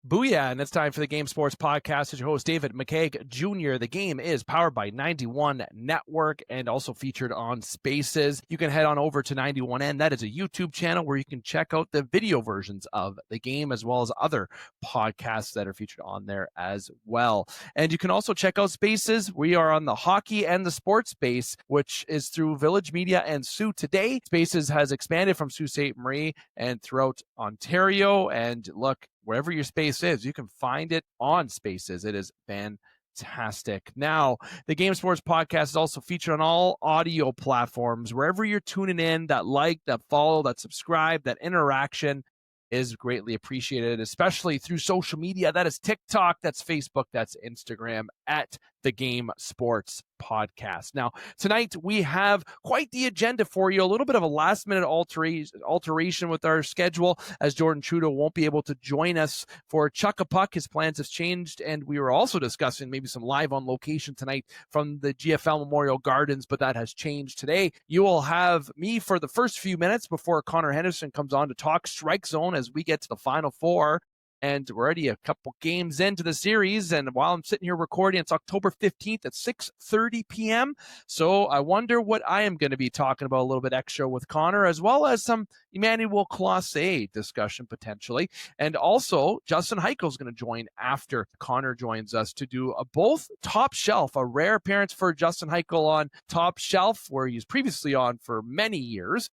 Booyah, and it's time for the Game Sports Podcast. It's your host, David McCaig Jr. The game is powered by 91 Network and also featured on Spaces. You can head on over to 91N. That is a YouTube channel where you can check out the video versions of the game as well as other podcasts that are featured on there as well. And you can also check out Spaces. We are on the hockey and the sports space, which is through Village Media and Sault today. Spaces has expanded from Sault Ste. Marie and throughout Ontario. And look, wherever your space is, you can find it on Spaces. It is fantastic. Now, the Game Sports Podcast is also featured on all audio platforms. Wherever you're tuning in, that like, that follow, that subscribe, that interaction is greatly appreciated, especially through social media. That is TikTok, that's Facebook, that's Instagram, at the Game Sports Podcast. Now, tonight we have quite the agenda for you. A little bit of a last-minute alteration with our schedule, as Jordan Trudeau won't be able to join us for Chuck a Puck. His plans have changed, and we were also discussing maybe some live on location tonight from the GFL Memorial Gardens, but that has changed today. You will have me for the first few minutes before Connor Henderson comes on to talk Strike Zone as we get to the Final Four. And we're already a couple games into the series. And while I'm sitting here recording, it's October 15th at 6:30 p.m. So I wonder what I am going to be talking about a little bit extra with Connor, as well as some Emmanuel Classe discussion potentially. And also, Justin Hykel is going to join after Connor joins us to do a both Top Shelf, a rare appearance for Justin Hykel on Top Shelf, where he's previously on for many years.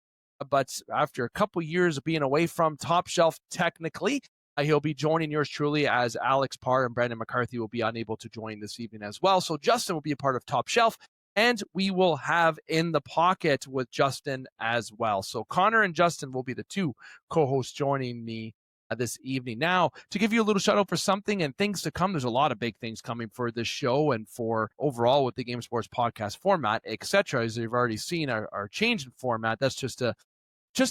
But after a couple years of being away from Top Shelf, technically, he'll be joining yours truly, as Alex Parr and Brandon McCarthy will be unable to join this evening as well. So Justin will be a part of Top Shelf, and we will have In the Pocket with Justin as well. So Connor and Justin will be the two co-hosts joining me this evening. Now, to give you a little shout out for something and things to come, there's a lot of big things coming for this show and for overall with the Game Sports Podcast format, etc. As you've already seen, our change in format. That's just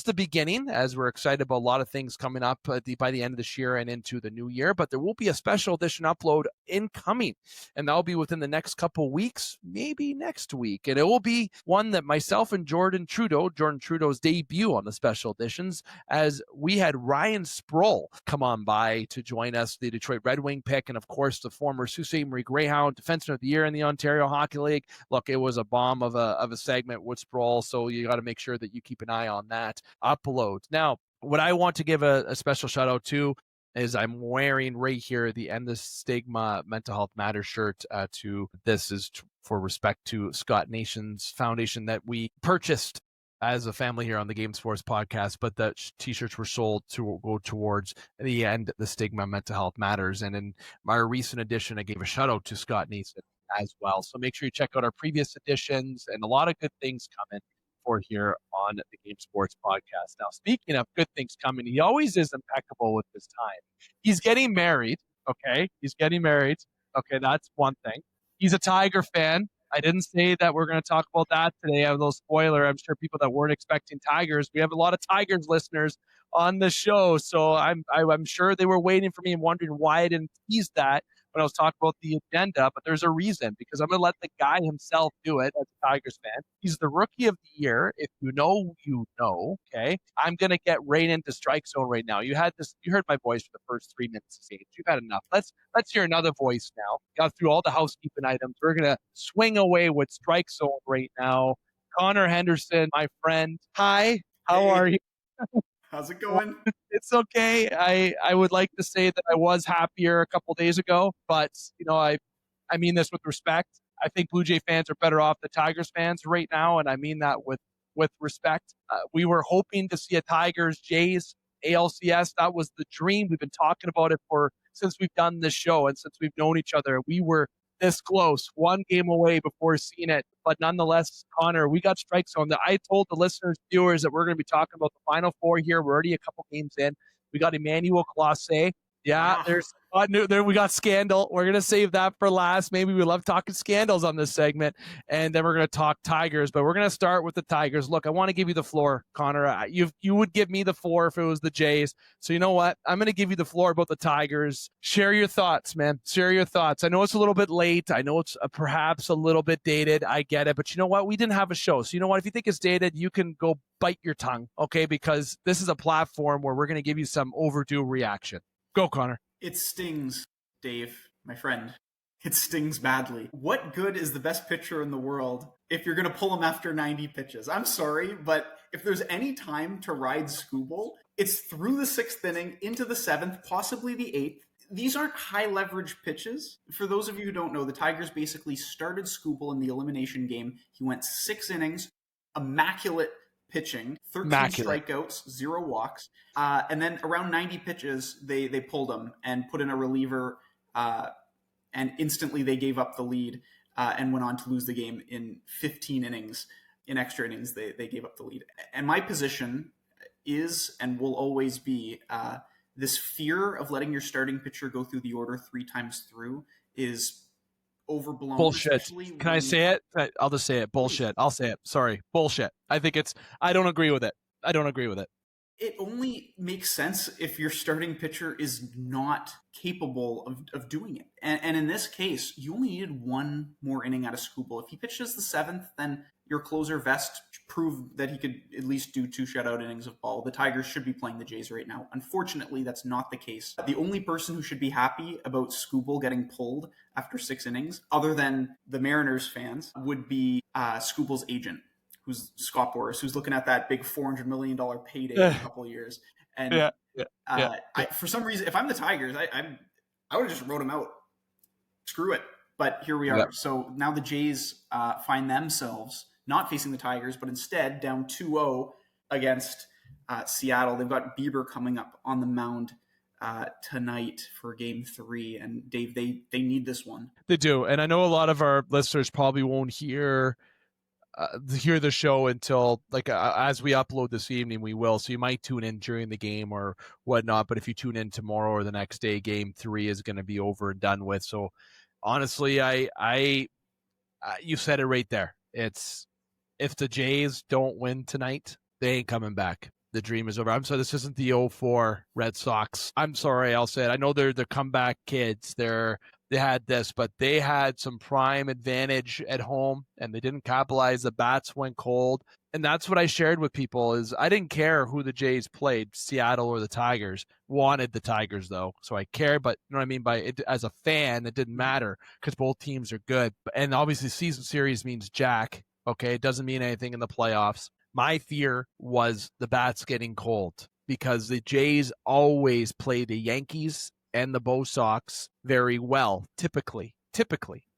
the beginning, as we're excited about a lot of things coming up by the end of this year and into the new year. But there will be a special edition upload incoming, and that'll be within the next couple weeks, maybe next week. And it will be one that myself and Jordan Trudeau's debut on the special editions, as we had Ryan Sproul come on by to join us, the Detroit Red Wing pick, and of course the former Sault Ste. Marie Greyhound Defenseman of the Year in the Ontario Hockey League. Look, it was a bomb of a segment with Sproul, so you got to make sure that you keep an eye on that upload. Now, what I want to give a special shout out to is I'm wearing right here the End the Stigma Mental Health Matters shirt. For respect to Scott Nation's foundation that we purchased as a family here on the Game Sports Podcast, but the t-shirts were sold to go towards the End the Stigma Mental Health Matters. And in my recent edition, I gave a shout out to Scott Nation as well. So make sure you check out our previous editions, and a lot of good things coming for here on the Game Sports Podcast. Now, speaking of good things coming, he always is impeccable with his time. He's getting married, okay? Okay, that's one thing. He's a Tiger fan. I didn't say that we're going to talk about that today. I have a little spoiler. I'm sure people that weren't expecting Tigers, we have a lot of Tigers listeners on the show, so I'm sure they were waiting for me and wondering why I didn't tease that when I was talking about the agenda, but there's a reason, because I'm going to let the guy himself do it as a Tigers fan. He's the Rookie of the Year. If you know, you know, okay? I'm going to get right into Strike Zone right now. You heard my voice for the first 3 minutes of stage. You've had enough. Let's hear another voice now. Got through all the housekeeping items. We're going to swing away with Strike Zone right now. Connor Henderson, my friend. Hi, how are you? How's it going? It's okay. I would like to say that I was happier a couple days ago, but I mean this with respect. I think Blue Jay fans are better off than Tigers fans right now, and I mean that with respect. We were hoping to see a Tigers-Jays ALCS. That was the dream. We've been talking about it since we've done this show and since we've known each other. We were this close, one game away before seeing it. But nonetheless, Connor, we got Strike Zone. I told the listeners, viewers, that we're going to be talking about the Final Four here. We're already a couple games in. We got Emmanuel Classe. Yeah, there we got Scandal. We're going to save that for last. Maybe we love talking scandals on this segment. And then we're going to talk Tigers. But we're going to start with the Tigers. Look, I want to give you the floor, Connor. You would give me the floor if it was the Jays. So you know what? I'm going to give you the floor about the Tigers. Share your thoughts, man. Share your thoughts. I know it's a little bit late. I know it's perhaps a little bit dated. I get it. But you know what? We didn't have a show. So you know what? If you think it's dated, you can go bite your tongue, okay? Because this is a platform where we're going to give you some overdue reaction. Go, Connor. It stings, Dave, my friend. It stings badly. What good is the best pitcher in the world if you're going to pull him after 90 pitches? I'm sorry, but if there's any time to ride Skubal, it's through the 6th inning, into the 7th, possibly the 8th. These aren't high leverage pitches. For those of you who don't know, the Tigers basically started Skubal in the elimination game. He went 6 innings, immaculate pitching, 13 strikeouts, 0 walks. And then around 90 pitches, they pulled him and put in a reliever, and instantly they gave up the lead and went on to lose the game in 15 innings. In extra innings, they gave up the lead. And my position is and will always be this fear of letting your starting pitcher go through the order 3 times through is overblown. Bullshit. Can I say it? I'll just say it. Bullshit. I'll say it. Sorry. Bullshit. I don't agree with it. It only makes sense if your starting pitcher is not capable of doing it. And in this case, you only needed 1 more inning out of Skubal. If he pitches the 7th, then your closer Vest proved that he could at least do 2 shutout innings of ball. The Tigers should be playing the Jays right now. Unfortunately, that's not the case. The only person who should be happy about Skubal getting pulled after 6 innings, other than the Mariners fans, would be Skubal's agent, who's Scott Boras, who's looking at that big $400 million payday in a couple of years. And for some reason, if I'm the Tigers, I would have just wrote him out. Screw it. But here we are. Yep. So now the Jays find themselves not facing the Tigers, but instead down 2-0 against Seattle. They've got Bieber coming up on the mound tonight for Game 3. And Dave, they need this one. They do. And I know a lot of our listeners probably won't hear the show until as we upload this evening. We will, so you might tune in during the game or whatnot, but if you tune in tomorrow or the next day, Game 3 is going to be over and done with. So honestly, I you said it right there. It's, if the Jays don't win tonight, they ain't coming back. The dream is over. I'm sorry, this isn't the 0-4 Red Sox. I'm sorry, I'll say it. I know they're the comeback kids. They had this, but they had some prime advantage at home, and they didn't capitalize. The bats went cold. And that's what I shared with people is I didn't care who the Jays played, Seattle or the Tigers. Wanted the Tigers, though, so I care. But you know what I mean by it, as a fan, it didn't matter because both teams are good. And obviously, season series means jack. Okay, it doesn't mean anything in the playoffs. My fear was the bats getting cold because the Jays always play the Yankees and the Bo Sox very well, typically.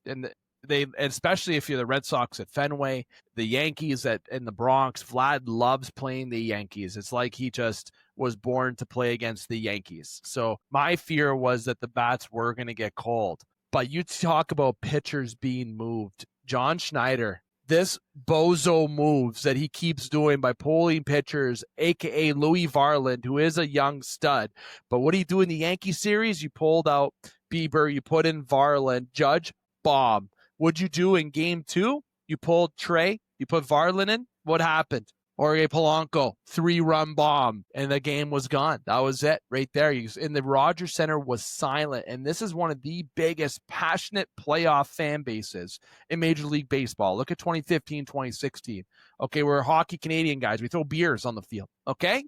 And they, especially if you're the Red Sox at Fenway, the Yankees in the Bronx, Vlad loves playing the Yankees. It's like he just was born to play against the Yankees. So my fear was that the bats were going to get cold. But you talk about pitchers being moved. John Schneider, this bozo moves that he keeps doing by pulling pitchers, a.k.a. Louis Varland, who is a young stud. But what do you do in the Yankee series? You pulled out Bieber, you put in Varland, Judge, bomb. What'd you do in Game 2? You pulled Trey, you put Varland in. What happened? Jorge Polanco, 3-run bomb, and the game was gone. That was it right there. And the Rogers Center was silent, and this is one of the biggest passionate playoff fan bases in Major League Baseball. Look at 2015, 2016. Okay, we're hockey Canadian guys. We throw beers on the field. Okay,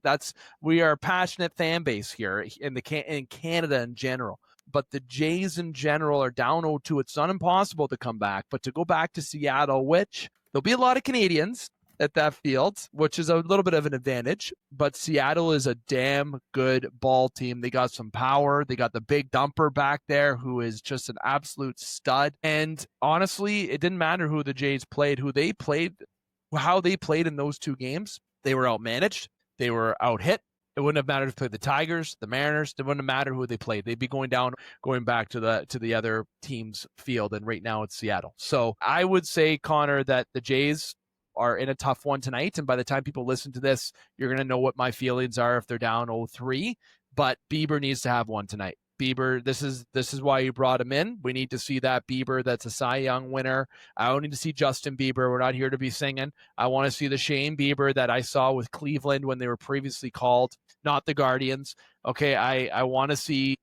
we are a passionate fan base here in Canada in general. But the Jays in general are down 0-2. It's not impossible to come back, but to go back to Seattle, which there'll be a lot of Canadians at that field, which is a little bit of an advantage, but Seattle is a damn good ball team. They got some power. They got the big dumper back there who is just an absolute stud. And honestly, it didn't matter who the Jays played, how they played in those 2 games. They were outmanaged. They were out-hit. It wouldn't have mattered if they played the Tigers, the Mariners. It wouldn't have mattered who they played. They'd be going back to the other team's field, and right now it's Seattle. So I would say, Connor, that the Jays are in a tough one tonight, and by the time people listen to this, you're going to know what my feelings are if they're down 0-3, but Bieber needs to have one tonight. Bieber, this is why you brought him in. We need to see that Bieber that's a Cy Young winner. I don't need to see Justin Bieber. We're not here to be singing. I want to see the Shane Bieber that I saw with Cleveland when they were previously called, not the Guardians. Okay, I want to see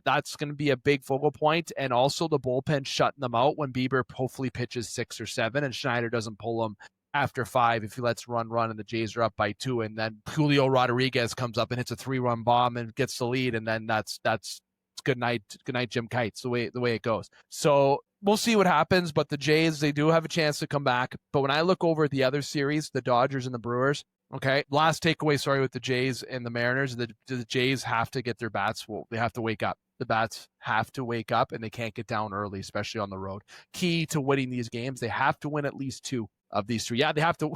that's going to be a big focal point, and also the bullpen shutting them out when Bieber hopefully pitches 6 or 7 and Schneider doesn't pull them after 5 if he lets run and the Jays are up by 2, and then Julio Rodriguez comes up and hits a 3-run bomb and gets the lead, and then that's good night, Jim Kites, the way it goes. So we'll see what happens, but the Jays, they do have a chance to come back. But when I look over at the other series, the Dodgers and the Brewers, okay, last takeaway, sorry, with the Jays and the Mariners, the Jays have to get their bats. Well, they have to wake up. The bats have to wake up, and they can't get down early, especially on the road. Key to winning these games, they have to win at least 2 of these 3. Yeah, they have to,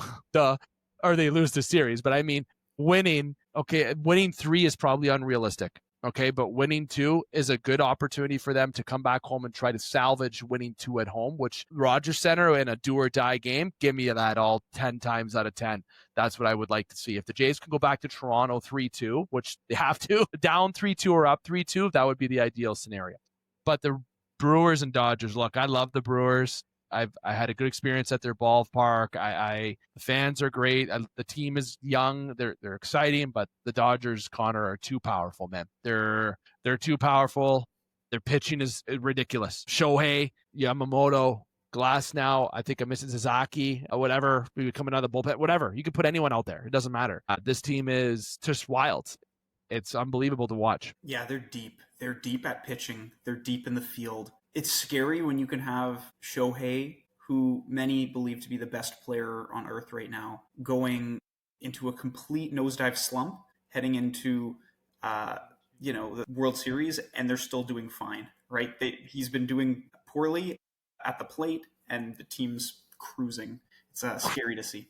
or they lose the series. But I mean, winning 3 is probably unrealistic. Okay, but winning 2 is a good opportunity for them to come back home and try to salvage winning 2 at home, which Rogers Center in a do or die game, give me that all 10 times out of 10. That's what I would like to see. If the Jays can go back to Toronto 3-2, which they have to, down 3-2 or up 3-2, that would be the ideal scenario. But the Brewers and Dodgers, look, I love the Brewers. I had a good experience at their ballpark. The fans are great. The team is young. They're exciting, but the Dodgers, Connor, are too powerful, man. They're too powerful. Their pitching is ridiculous. Shohei, Yamamoto, Glass now. I think I'm missing Sasaki, whatever. We would coming out of the bullpen, whatever. You can put anyone out there. It doesn't matter. This team is just wild. It's unbelievable to watch. Yeah, they're deep. They're deep at pitching. They're deep in the field. It's scary when you can have Shohei, who many believe to be the best player on earth right now, going into a complete nosedive slump, heading into the World Series, and they're still doing fine, right? He's been doing poorly at the plate, and the team's cruising. It's scary to see.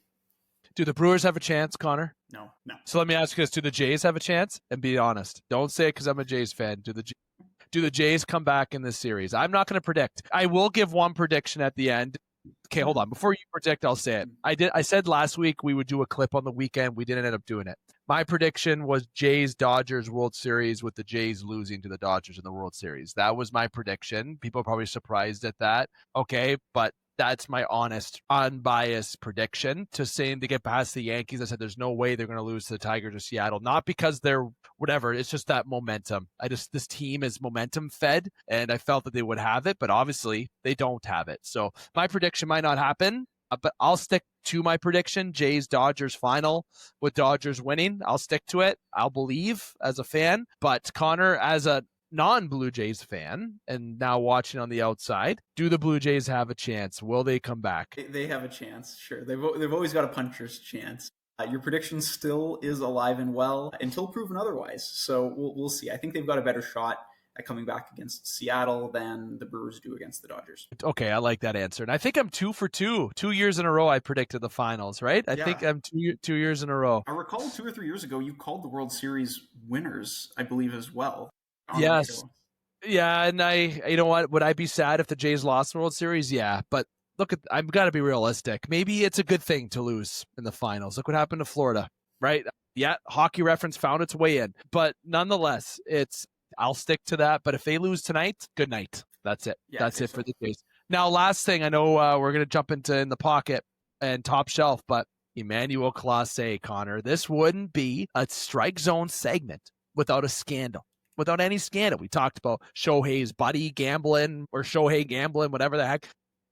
Do the Brewers have a chance, Connor? No. So let me ask you this. Do the Jays have a chance? And be honest. Don't say it because I'm a Jays fan. Do the Jays come back in this series? I'm not going to predict. I will give one prediction at the end. Okay, hold on. Before you predict, I'll say it. I said last week we would do a clip on the weekend. We didn't end up doing it. My prediction was Jays-Dodgers World Series with the Jays losing to the Dodgers in the World Series. That was my prediction. People are probably surprised at that. Okay, but that's my honest, unbiased prediction. To saying to get past the Yankees, I said there's no way they're going to lose to the Tigers or Seattle. Not because they're whatever. It's just that momentum. This team is momentum fed, and I felt that they would have it, but obviously they don't have it. So my prediction might not happen, but I'll stick to my prediction. Jays-Dodgers final with Dodgers winning. I'll stick to it. I'll believe as a fan. But Connor, as a non-Blue Jays fan and now watching on the outside, do the Blue Jays have a chance? Will they come back? They have a chance, sure. They've always got a puncher's chance. Your prediction still is alive and well until proven otherwise. So we'll see. I think they've got a better shot at coming back against Seattle than the Brewers do against the Dodgers. Okay, I like that answer. And I think I'm 2 for 2. 2 years in a row I predicted the finals, right? I think I'm 2 years in a row. I recall 2 or 3 years ago you called the World Series winners, I believe, as well. Yes. Yeah, and you know what? Would I be sad if the Jays lost the World Series? Yeah, but look, I've got to be realistic. Maybe it's a good thing to lose in the finals. Look what happened to Florida, right? Yeah, Hockey Reference found its way in. But nonetheless, I'll stick to that. But if they lose tonight, good night. That's it. Yeah, that's it for the Jays. Now, last thing, I know we're going to jump into in the pocket and top shelf, but Emmanuel Clase, Connor, this wouldn't be a strike zone segment without a scandal. Without any scandal. We talked about Shohei's buddy gambling or Shohei gambling, whatever the heck.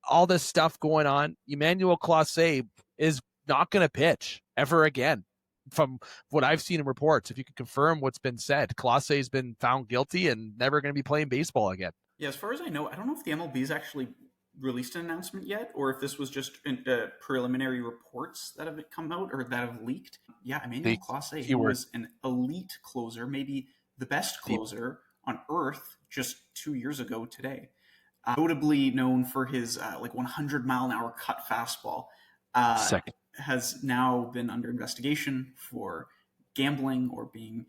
All this stuff going on. Emmanuel Clase is not going to pitch ever again. From what I've seen in reports, if you can confirm what's been said, Clase has been found guilty and never going to be playing baseball again. Yeah, as far as I know, I don't know if the MLB's actually released an announcement yet, or if this was just preliminary reports that have come out or that have leaked. Yeah, Emmanuel Clase, he was an elite closer, maybe the best closer on earth just 2 years ago today. Notably known for his 100-mile-an-hour cut fastball. Has now been under investigation for gambling or being,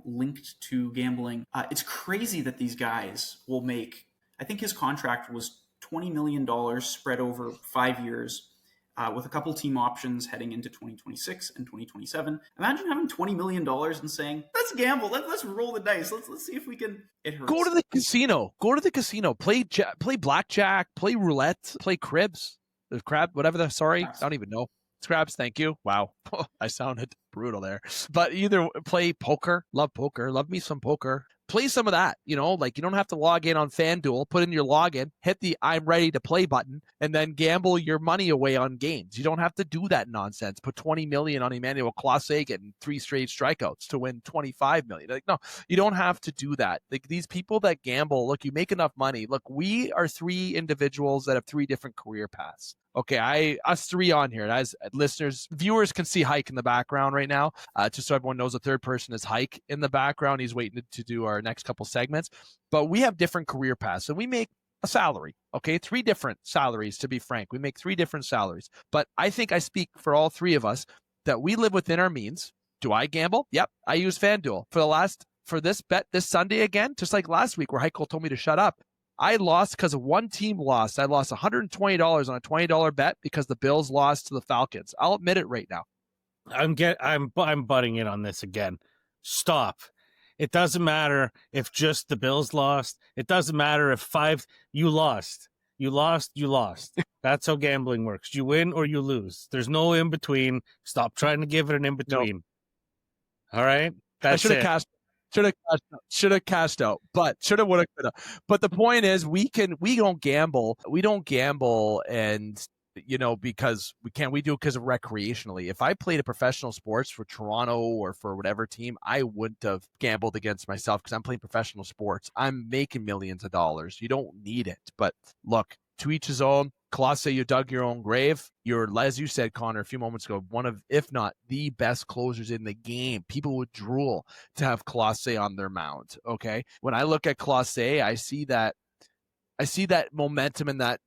linked to gambling. It's crazy that these guys will make, I think his contract was $20 million spread over 5 years, with a couple team options heading into 2026 and 2027. Imagine having $20 million and saying, let's gamble. Let's roll the dice. Let's see if we can. It hurts. Go to the casino. Play blackjack, play roulette, play cribs. The crab, whatever I don't even know. Scraps, thank you. Wow. I sounded brutal there. But either play poker. Love me some poker. play some of that, like you don't have to log in on FanDuel, put in your login, hit the I'm ready to play button, and then gamble your money away on games. You don't have to do that nonsense. Put 20 million on Emmanuel Clase getting 3 straight strikeouts to win 25 million. Like, no, you don't have to do that. Like these people that gamble, look, you make enough money. Look, we are 3 individuals that have 3 different career paths. Okay, us 3 on here. As listeners, viewers can see Hyke in the background right now. Just so everyone knows, the third person is Hyke in the background. He's waiting to do our next couple segments. But we have different career paths, and we make a salary. Okay, 3 different salaries, to be frank. We make 3 different salaries. But I think I speak for all 3 of us that we live within our means. Do I gamble? Yep, I use FanDuel. For this bet this Sunday again, just like last week where Hykel told me to shut up. I lost because one team lost. I lost $120 on a $20 bet because the Bills lost to the Falcons. I'll admit it right now. I'm butting in on this again. Stop. It doesn't matter if just the Bills lost. It doesn't matter if 5 you lost. You lost. That's how gambling works. You win or you lose. There's no in between. Stop trying to give it an in between. Nope. All right. That's I should have cashed out, but should have, would have, could have. But the point is, we don't gamble. We don't gamble, and because we can't. We do it because of recreationally. If I played a professional sports for Toronto or for whatever team, I wouldn't have gambled against myself because I'm playing professional sports. I'm making millions of dollars. You don't need it. But look, to each his own. Clase, you dug your own grave. You're, as you said, Connor, a few moments ago, one of, if not the best closers in the game. People would drool to have Clase on their mound. Okay, when I look at Clase, I see that momentum and that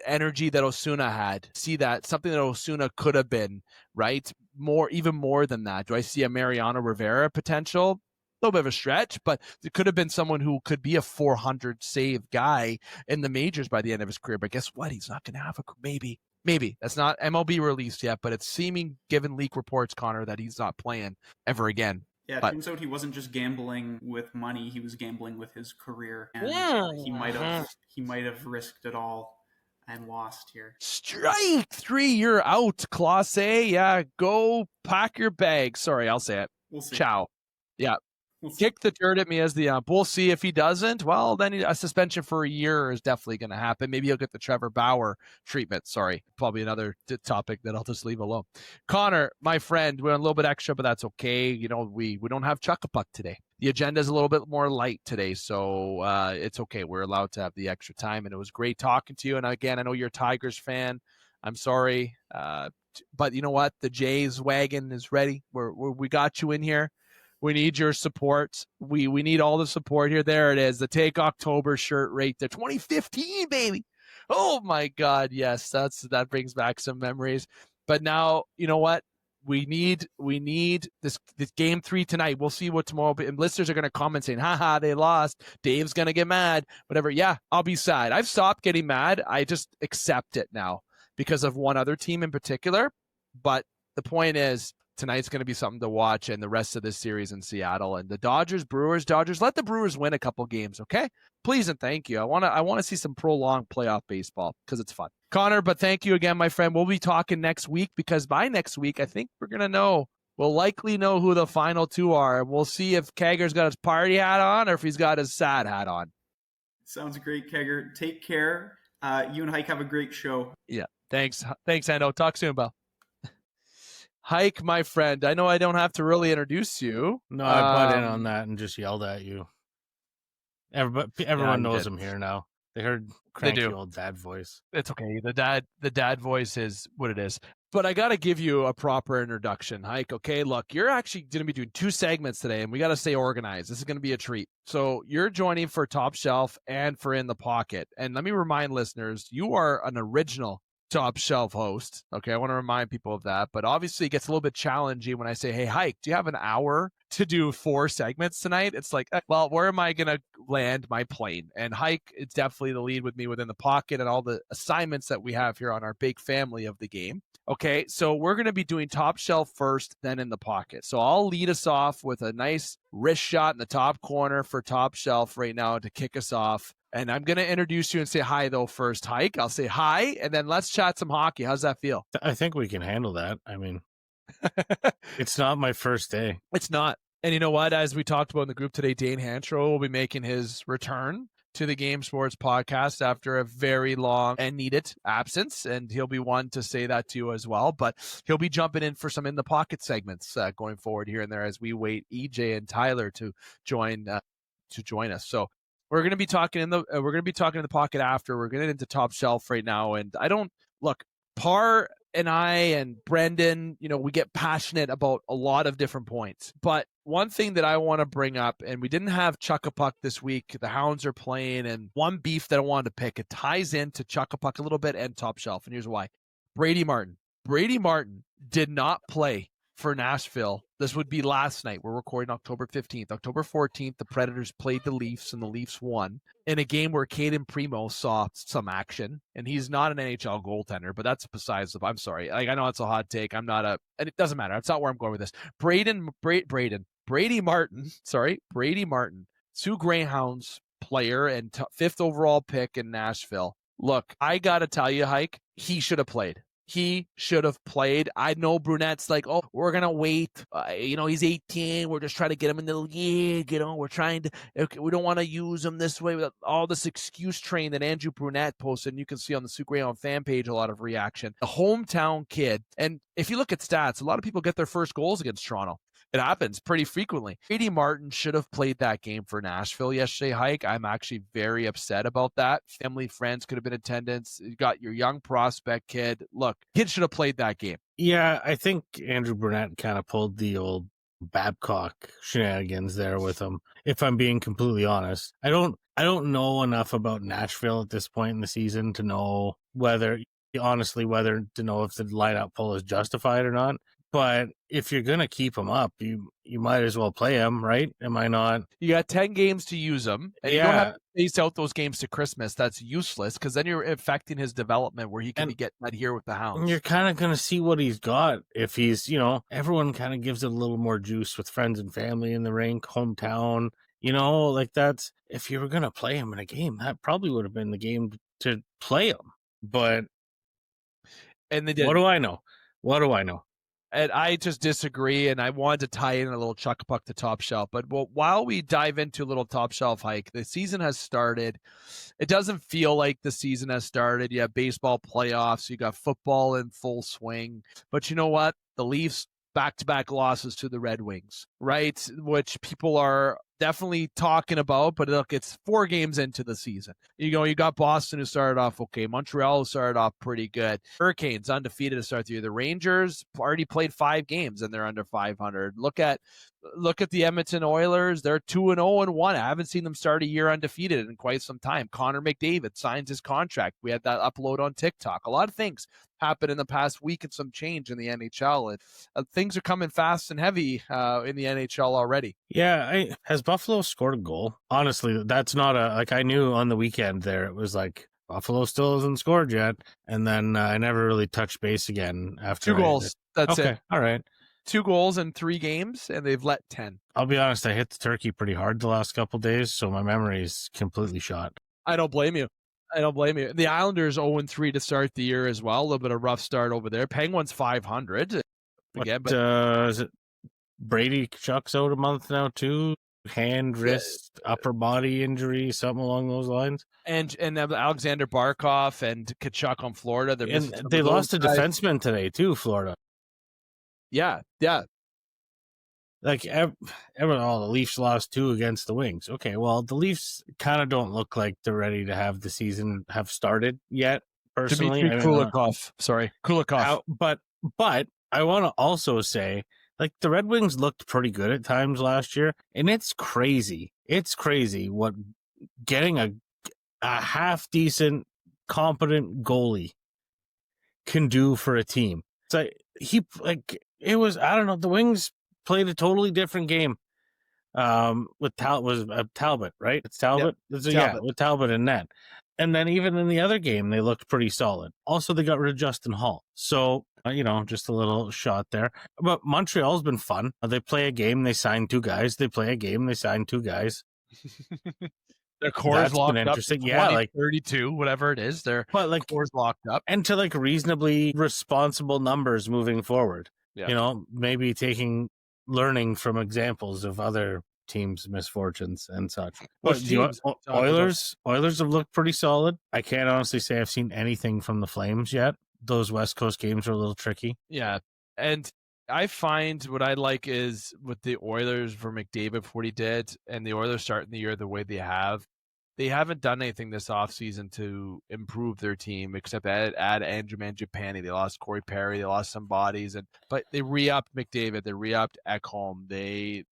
energy that Osuna had. See that something that Osuna could have been, right? Even more than that. Do I see a Mariano Rivera potential? A little bit of a stretch, but it could have been someone who could be a 400 save guy in the majors by the end of his career. But guess what? He's not going to have maybe. That's not MLB released yet, but it's seeming, given leak reports, Connor, that he's not playing ever again. Yeah, it turns out he wasn't just gambling with money; he was gambling with his career, and he might have risked it all and lost here. Strike 3, you're out, Clase. Yeah, go pack your bag. Sorry, I'll say it. We'll see. Ciao. Yeah. Kick the dirt at me as the ump. We'll see if he doesn't. Well, then a suspension for a year is definitely going to happen. Maybe he'll get the Trevor Bauer treatment. Sorry, probably another topic that I'll just leave alone. Connor, my friend, we're a little bit extra, but that's okay. We don't have Chuck-a-Puck today. The agenda is a little bit more light today, so it's okay. We're allowed to have the extra time, and it was great talking to you. And again, I know you're a Tigers fan. I'm sorry, but you know what? The Jays wagon is ready. We got you in here. We need your support. We need all the support here. There it is. The Take October shirt right there. 2015, baby. Oh my God. Yes, that brings back some memories. But now, you know what? We need this game 3 tonight. We'll see what tomorrow. And listeners are going to comment saying, haha, they lost. Dave's going to get mad. Whatever. Yeah, I'll be sad. I've stopped getting mad. I just accept it now because of one other team in particular. But the point is, tonight's going to be something to watch, and the rest of this series in Seattle and the Dodgers, let the Brewers win a couple games. Okay. Please and thank you. I want to see some prolonged playoff baseball because it's fun. Connor, but thank you again, my friend. We'll be talking next week because by next week, I think we'll likely know who the final 2 are. We'll see if Kegger's got his party hat on or if he's got his sad hat on. Sounds great, Kegger. Take care. You and Hyke have a great show. Yeah. Thanks, Hendo. Talk soon, Bell. Hyke, my friend, I know I don't have to really introduce you. No, I butt in on that and just yelled at you. Everyone knows I'm here now. They heard cranky old dad voice. It's okay. The dad voice is what it is. But I got to give you a proper introduction, Hyke. Okay, look, you're actually going to be doing 2 segments today, and we got to stay organized. This is going to be a treat. So you're joining for Top Shelf and for In the Pocket. And let me remind listeners, you are an original Top Shelf host. Okay, I want to remind people of that. But obviously, it gets a little bit challenging when I say, hey, Hyke, do you have an hour to do 4 segments tonight? It's like, well, where am I going to land my plane? And Hyke is definitely the lead with me within the pocket and all the assignments that we have here on our big family of the game. Okay, so we're going to be doing Top Shelf first, then In the Pocket. So I'll lead us off with a nice wrist shot in the top corner for Top Shelf right now to kick us off. And I'm going to introduce you and say hi, though, first. Hyke, I'll say hi, and then let's chat some hockey. How's that feel? I think we can handle that. I mean, it's not my first day. It's not. And you know what? As we talked about in the group today, Dane Hancho will be making his return to the Game Sports podcast after a very long and needed absence. And he'll be one to say that to you as well. But he'll be jumping in for some in the pocket segments going forward here and there as we wait EJ and Tyler to join us. So we're going to be talking in the pocket after. We're getting into top shelf right now. And I don't look, Parr and I and Brendan, we get passionate about a lot of different points. But one thing that I want to bring up, and we didn't have Chuck-a-Puck this week. The Hounds are playing, and one beef that I wanted to pick, it ties into Chuck-a-Puck a little bit and top shelf. And here's why. Brady Martin did not play for Nashville. This would be last night. We're recording October 15th. October 14th, the Predators played the Leafs, and the Leafs won in a game where Caden Primo saw some action, and he's not an NHL goaltender, but that's besides the, I'm sorry. I know it's a hot take. And it doesn't matter. That's not where I'm going with this. Brady Martin, Sioux Greyhounds player and 5th overall pick in Nashville. Look, I got to tell you, Hike, he should have played. He should have played. I know Brunette's like, oh, we're going to wait. He's 18. We're just trying to get him in the league. We're trying to, we don't want to use him this way. With all this excuse train that Andrew Brunette posted, and you can see on the Sioux Greyhound fan page a lot of reaction. A hometown kid. And if you look at stats, a lot of people get their first goals against Toronto. It happens pretty frequently. Brady Martin should have played that game for Nashville yesterday, Hike. I'm actually very upset about that. Family, friends could have been in attendance. You got your young prospect kid. Look, kid should have played that game. Yeah, I think Andrew Brunette kind of pulled the old Babcock shenanigans there with him. If I'm being completely honest, I don't know enough about Nashville at this point in the season to know whether if the lineup pull is justified or not. But if you're going to keep him up, you might as well play him, right? Am I not? You got 10 games to use him. And you don't have to phase out those games to Christmas. That's useless because then you're affecting his development where he can be getting that here with the Hounds. And you're kind of going to see what he's got. If he's, everyone kind of gives it a little more juice with friends and family in the rink, hometown. That's, if you were going to play him in a game, that probably would have been the game to play him. But and they did. What do I know? And I just disagree, and I wanted to tie in a little Chuck-a-Puck to Top Shelf. But while we dive into a little Top Shelf, Hike, the season has started. It doesn't feel like the season has started. You have baseball playoffs. You got football in full swing. But you know what? The Leafs back-to-back losses to the Red Wings, right? Which people are definitely talking about, but look, it's 4 games into the season. You got Boston who started off okay. Montreal who started off pretty good. Hurricanes undefeated to start the year. The Rangers already played 5 games and they're under 500. Look at the Edmonton Oilers. They're 2-0-1. I haven't seen them start a year undefeated in quite some time. Connor McDavid signs his contract. We had that upload on TikTok. A lot of things happened in the past week and some change in the NHL. And things are coming fast and heavy in the NHL already. Yeah, has Buffalo scored a goal? Honestly, that's not I knew on the weekend there, it was like, Buffalo still hasn't scored yet. And then I never really touched base again after. 2 goals. That's it. All right. 2 goals in 3 games, and they've let 10. I'll be honest, I hit the turkey pretty hard the last couple of days, so my memory is completely shot. I don't blame you. The Islanders 0-3 to start the year as well. A little bit of rough start over there. Penguins 500. Again, is it Brady Chuck's out a month now too? Hand, wrist, upper body injury, something along those lines. And Alexander Barkov and Tkachuk on Florida. They lost a defenseman today too, Florida. Yeah. Like, the Leafs lost 2 against the Wings. Okay, well, the Leafs kind of don't look like they're ready to have the season have started yet, personally. Dmitry Kulikov. Sorry, Kulikov. But I want to also say, like, the Red Wings looked pretty good at times last year, and it's crazy. It's crazy what getting a half-decent, competent goalie can do for a team. It's I don't know, the Wings played a totally different game with Talbot, right? It's Talbot? Yeah, with Talbot in net. And then even in the other game, they looked pretty solid. Also, they got rid of Justin Hall. So, just a little shot there. But Montreal's been fun. They play a game, they sign 2 guys. They play a game, they sign 2 guys. Their core is locked up. 20, 32, whatever it is. Their core is locked up. And to reasonably responsible numbers moving forward. Yeah. Maybe taking learning from examples of other teams' misfortunes and such. But Which teams? Oilers have looked pretty solid. I can't honestly say I've seen anything from the Flames yet. Those West Coast games are a little tricky. Yeah. And I find what I like is with the Oilers for McDavid, for what he did, and the Oilers starting the year the way they haven't done anything this offseason to improve their team except add Andrew Mangiapane. They lost Corey Perry. They lost some bodies, but they re-upped McDavid. They re-upped Ekholm.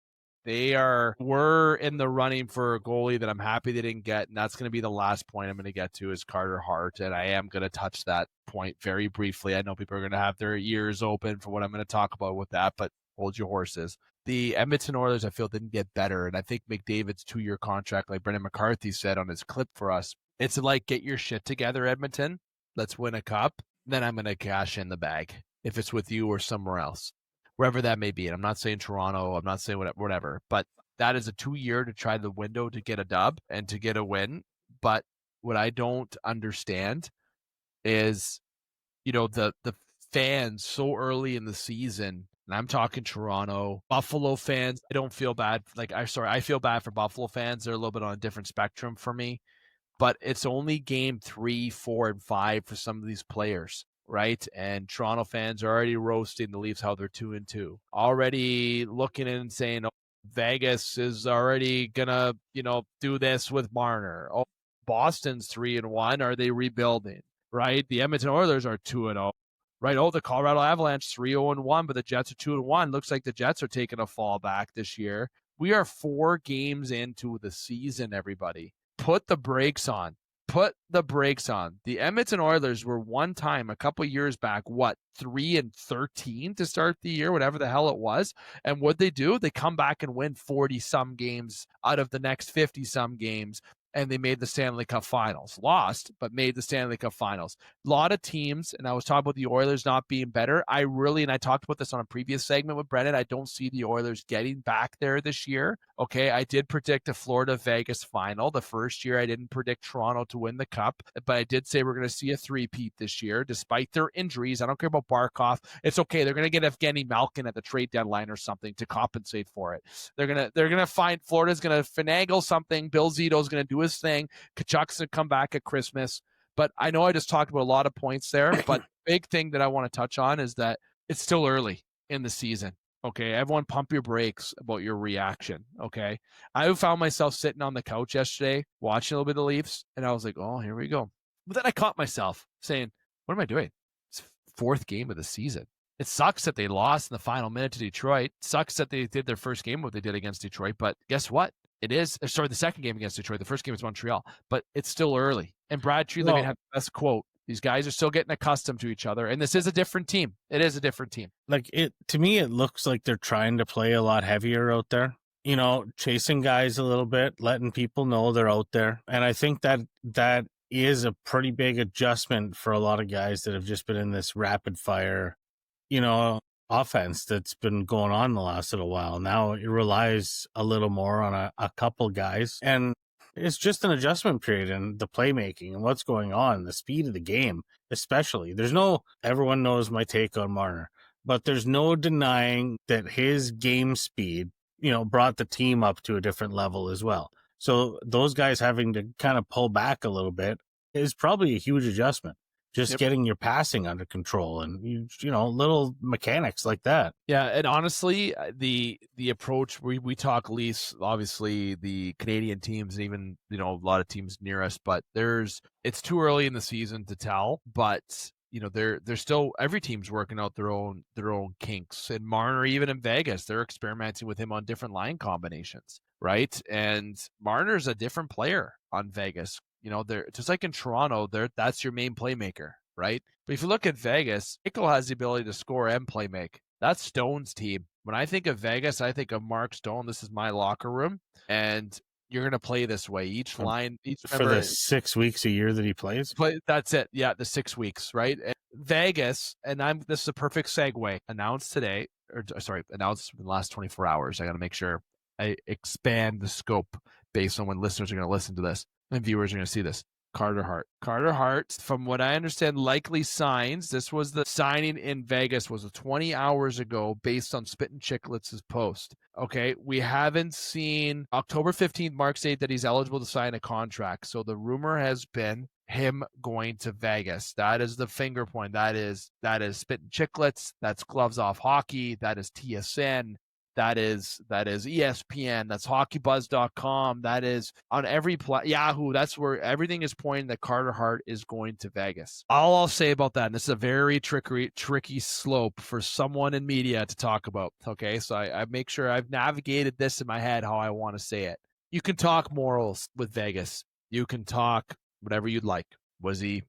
We're in the running for a goalie that I'm happy they didn't get, and that's going to be the last point I'm going to get to is Carter Hart, and I am going to touch that point very briefly. I know people are going to have their ears open for what I'm going to talk about with that, but hold your horses. The Edmonton Oilers, I feel, didn't get better, and I think McDavid's 2-year contract, like Brendan McCarthy said on his clip for us, it's like, get your shit together, Edmonton. Let's win a cup. Then I'm going to cash in the bag if it's with you or somewhere else, wherever that may be. And I'm not saying Toronto, I'm not saying whatever, but that is a 2-year to try the window to get a dub and to get a win. But what I don't understand is, the fans so early in the season, and I'm talking Toronto, Buffalo fans, I don't feel bad. I feel bad for Buffalo fans. They're a little bit on a different spectrum for me, but it's only game 3, 4, and 5 for some of these players, right? And Toronto fans are already roasting the Leafs how they're 2-2, already looking in and saying, oh, Vegas is already gonna, do this with Marner. Oh, Boston's 3-1. Are they rebuilding? Right? The Edmonton Oilers are 2-0. Right? Oh, the Colorado Avalanche 3-0-1, but the Jets are 2-1. Looks like the Jets are taking a fall back this year. We are 4 games into the season, everybody. Put the brakes on. Put the brakes on. The Edmonton Oilers were one time a couple years back, 3-13 to start the year, whatever the hell it was. And what they do, they come back and win 40-some games out of the next 50-some games. And they made the Stanley Cup Finals. Lost, but made the Stanley Cup Finals. A lot of teams, and I was talking about the Oilers not being better. And I talked about this on a previous segment with Brennan, I don't see the Oilers getting back there this year. Okay, I did predict a Florida-Vegas final. The first year, I didn't predict Toronto to win the Cup, but I did say we're going to see a three-peat this year, despite their injuries. I don't care about Barkov. It's okay. They're going to get Evgeny Malkin at the trade deadline or something to compensate for it. They're gonna find Florida's going to finagle something. Bill Zito's going to do his thing. Kachuk's going to come back at Christmas. But I know I just talked about a lot of points there, but big thing that I want to touch on is that it's still early in the season. Okay, everyone pump your brakes about your reaction, okay? I found myself sitting on the couch yesterday watching a little bit of the Leafs, and I was like, oh, here we go. But then I caught myself saying, what am I doing? It's 4th game of the season. It sucks that they lost in the final minute to Detroit. It sucks that they did their first game what they did against Detroit, but guess what? The second game against Detroit. The first game was Montreal, but it's still early. And Brad Treliving had the best quote. These guys are still getting accustomed to each other, and this is a different team. It is a different team. To me, it looks like they're trying to play a lot heavier out there. Chasing guys a little bit, letting people know they're out there. And I think that is a pretty big adjustment for a lot of guys that have just been in this rapid fire, offense that's been going on the last little while. Now it relies a little more on a couple guys, and it's just an adjustment period in the playmaking and what's going on, the speed of the game, especially. Everyone knows my take on Marner, but there's no denying that his game speed, brought the team up to a different level as well. So those guys having to kind of pull back a little bit is probably a huge adjustment. Just getting your passing under control and, little mechanics like that. Yeah, and honestly, the approach, we talk Leafs, obviously the Canadian teams, and even, a lot of teams near us, but it's too early in the season to tell, but, they're still, every team's working out their own kinks. And Marner, even in Vegas, they're experimenting with him on different line combinations, right? And Marner's a different player on Vegas. They're just like in Toronto, that's your main playmaker, right? But if you look at Vegas, Hykel has the ability to score and play make. That's Stone's team. When I think of Vegas, I think of Mark Stone. This is my locker room, and you're going to play this way. Each line, for the 6 weeks a year that he plays. That's it. Yeah, the 6 weeks, right? And Vegas, and this is a perfect segue. Announced in the last 24 hours. I got to make sure I expand the scope based on when listeners are going to listen to this and viewers are going to see this. Carter Hart. Carter Hart, from what I understand, likely signs. This was the signing in Vegas was 20 hours ago based on Spittin' Chicklets' post. Okay, we haven't seen October 15th marks date that he's eligible to sign a contract. So the rumor has been him going to Vegas. That is the finger point. That is Spittin' Chicklets. That's Gloves Off Hockey. That is TSN. That is ESPN. That's hockeybuzz.com. That is on every Yahoo. That's where everything is pointing that Carter Hart is going to Vegas. All I'll say about that, and this is a very tricky slope for someone in media to talk about. Okay, so I make sure I've navigated this in my head how I want to say it. You can talk morals with Vegas. You can talk whatever you'd like. Was it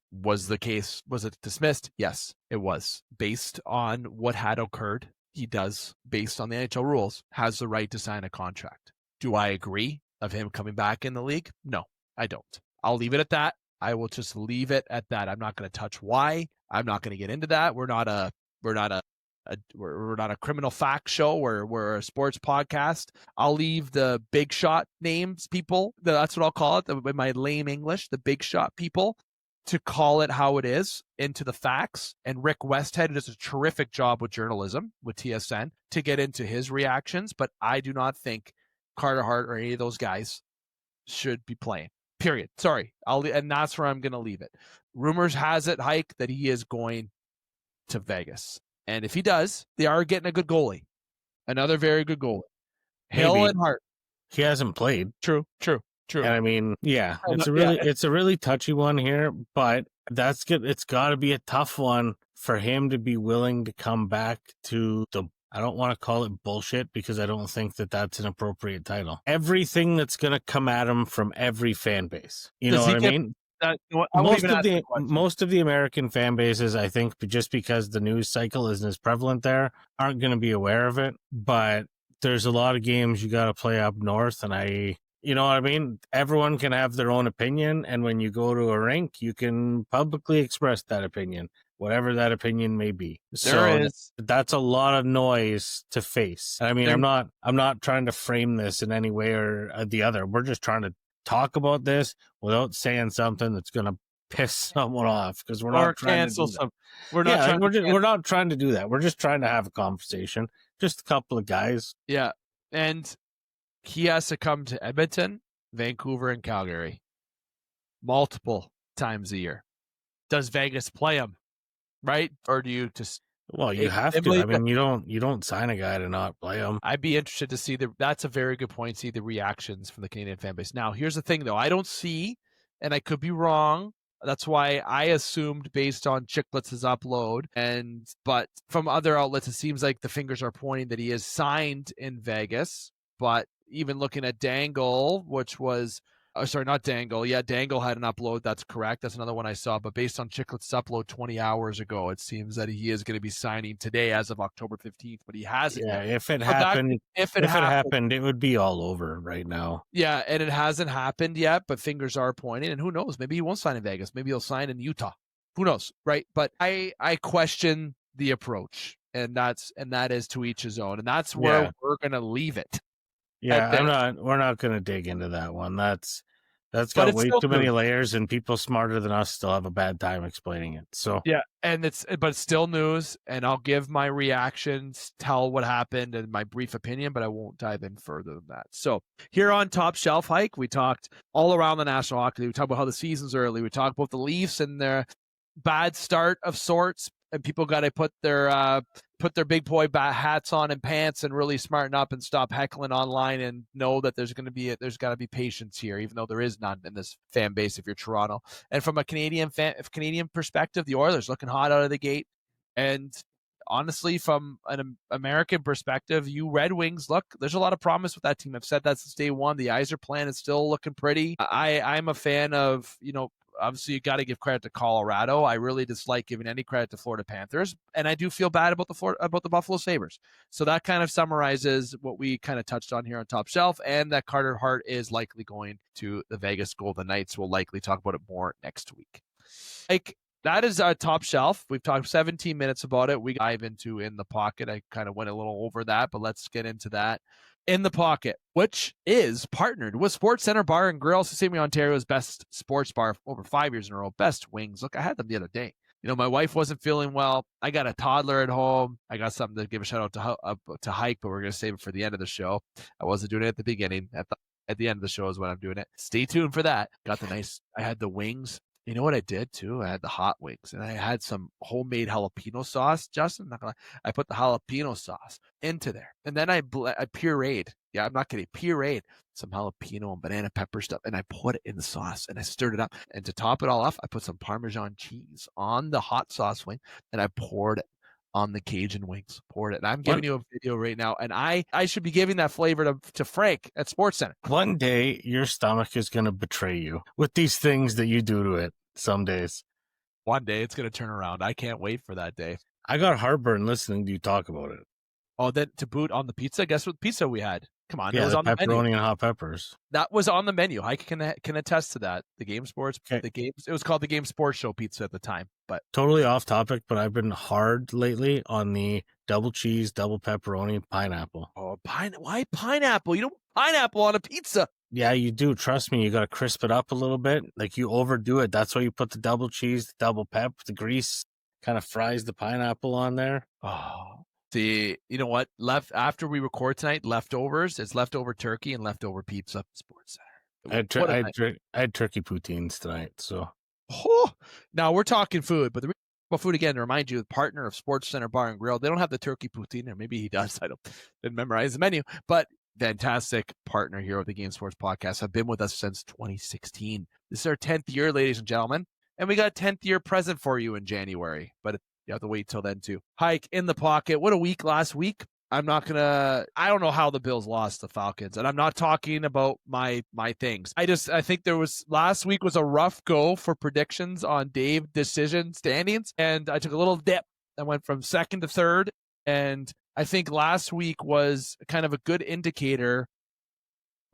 dismissed? Yes, it was. Based on what had occurred, he does, based on the NHL rules, has the right to sign a contract. Do I agree of him coming back in the league? No, I don't. I'll leave it at that. I will just leave it at that. I'm not going to touch why. I'm not going to get into that. We're not a criminal fact show. We're a sports podcast. I'll leave the big shot names people. That's what I'll call it in my lame English. The big shot people, to call it how it is, into the facts. And Rick Westhead does a terrific job with journalism, with TSN, to get into his reactions. But I do not think Carter Hart or any of those guys should be playing. Period. Sorry. And that's where I'm going to leave it. Rumors has it, Hike, that he is going to Vegas. And if he does, they are getting a good goalie. Another very good goalie. Hill and Hart. He hasn't played. True. And I mean, yeah, it's a really touchy one here, but that's good. It's got to be a tough one for him to be willing to come back to the, I don't want to call it bullshit because I don't think that that's an appropriate title. Everything that's going to come at him from every fan base. You know what I mean? Most of the American fan bases, I think, just because the news cycle isn't as prevalent there, aren't going to be aware of it. But there's a lot of games you got to play up north, and you know what I mean? Everyone can have their own opinion, and when you go to a rink, you can publicly express that opinion, whatever that opinion may be. That's a lot of noise to face. I mean, I'm not trying to frame this in any way or the other. We're just trying to talk about this without saying something that's going to piss someone off, because we're not trying to do that. We're not trying to do that. We're just trying to have a conversation. Just a couple of guys. Yeah, and he has to come to Edmonton, Vancouver, and Calgary multiple times a year. Does Vegas play him, right? Or do you just... Well, you have to. I mean, you don't sign a guy to not play him. I'd be interested to see that's a very good point, see the reactions from the Canadian fan base. Now, here's the thing, though. I don't see, and I could be wrong, that's why I assumed based on Chicklets' upload, but from other outlets, it seems like the fingers are pointing that he is signed in Vegas. But even looking at Dangle, which was, not Dangle. Yeah, Dangle had an upload. That's correct. That's another one I saw. But based on Chicklets' upload 20 hours ago, it seems that he is going to be signing today as of October 15th, but he hasn't. Yeah, if it happened, it would be all over right now. Yeah, and it hasn't happened yet, but fingers are pointing. And who knows? Maybe he won't sign in Vegas. Maybe he'll sign in Utah. Who knows, right? But I question the approach, and that is to each his own. And that's where we're going to leave it. Yeah, we're not going to dig into that one. That's got way too many layers, and people smarter than us still have a bad time explaining it. So yeah, but it's still news, and I'll give my reactions, tell what happened, and my brief opinion, but I won't dive in further than that. So here on Top Shelf Hike, we talked all around the National Hockey League. We talked about how the season's early. We talked about the Leafs and their bad start of sorts, and people got to put their big boy hats on and pants and really smarten up and stop heckling online and know that there's got to be patience here, even though there is none in this fan base if you're Toronto. And from a Canadian perspective, the Oilers looking hot out of the gate. And honestly, from an American perspective, you Red Wings, look, there's a lot of promise with that team. I've said that since day one. The Yzer plan is still looking pretty. I'm a fan of, obviously, you got to give credit to Colorado. I really dislike giving any credit to Florida Panthers, and I do feel bad about the Buffalo Sabres. So that kind of summarizes what we kind of touched on here on Top Shelf, and that Carter Hart is likely going to the Vegas Golden Knights. We'll likely talk about it more next week. That is our Top Shelf. We've talked 17 minutes about it. We dive into In the Pocket. I kind of went a little over that, but let's get into that. in the Pocket, which is partnered with Sportscenter Bar and Grill, Sisseton, Ontario's best sports bar over 5 years in a row. Best wings. Look, I had them the other day. You know, my wife wasn't feeling well. I got a toddler at home. I got something to give a shout out to Hike, but we're going to save it for the end of the show. I wasn't doing it at the beginning. At the end of the show is when I'm doing it. Stay tuned for that. I had the wings. You know what I did too? I had the hot wings and I had some homemade jalapeno sauce. Justin, I put the jalapeno sauce into there and then I pureed. Yeah, I'm not kidding. Pureed some jalapeno and banana pepper stuff and I put it in the sauce and I stirred it up. And to top it all off, I put some Parmesan cheese on the hot sauce wing and I poured it on the Cajun wings. Poured it. And I'm giving you a video right now, and I should be giving that flavor to Frank at Sportscenter. One day, your stomach is going to betray you with these things that you do to it some days. One day, it's going to turn around. I can't wait for that day. I got heartburn listening to you talk about it. Oh, then to boot on the pizza? Guess what pizza we had? Come on, yeah, it was on the menu. Pepperoni and hot peppers. That was on the menu. I can attest to that. The Game Sports, it was called the Game Sports Show pizza at the time. But totally off topic, but I've been hard lately on the double cheese, double pepperoni, pineapple. Oh, why pineapple? You don't put pineapple on a pizza. Yeah, you do. Trust me, you got to crisp it up a little bit. Like you overdo it. That's why you put the double cheese, the double pep, the grease kind of fries the pineapple on there. Oh. You know what? Left after we record tonight, leftovers. It's leftover turkey and leftover pizza. Sportscenter. I had turkey poutines tonight. So, now we're talking food, but the food again. To remind you, the partner of Sportscenter Bar and Grill. They don't have the turkey poutine, or maybe he does. Didn't memorize the menu, but fantastic partner here with the Game Sports Podcast. Have been with us since 2016. This is our 10th year, ladies and gentlemen, and we got a 10th year present for you in January, but. You have to wait till then, too. Hike in the Pocket. What a week last week. I don't know how the Bills lost the Falcons, and I'm not talking about my things. I think last week was a rough go for predictions on Dave decision standings, and I took a little dip. I went from second to third, and I think last week was kind of a good indicator,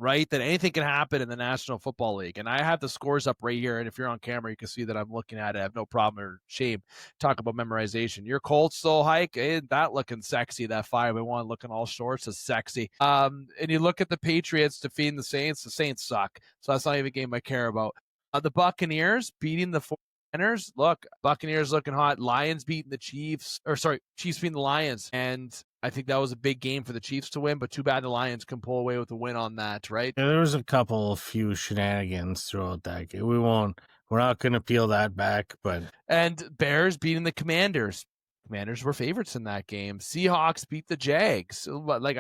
right, that anything can happen in the National Football League. And I have the scores up right here, and if you're on camera, you can see that I'm looking at it. I have no problem or shame. Talk about memorization. Your Colts, though, Hike, ain't that looking sexy, that 5-1 looking all shorts is sexy. And you look at the Patriots defeating the Saints suck. So that's not even a game I care about. The Buccaneers beating the 49ers. Look, Buccaneers looking hot. Lions beating the Chiefs. Chiefs beating the Lions. And I think that was a big game for the Chiefs to win, but too bad the Lions can pull away with a win on that, right? Yeah, there was a few shenanigans throughout that game. We're not going to peel that back, but. And Bears beating the Commanders. Commanders were favorites in that game. Seahawks beat the Jags. Like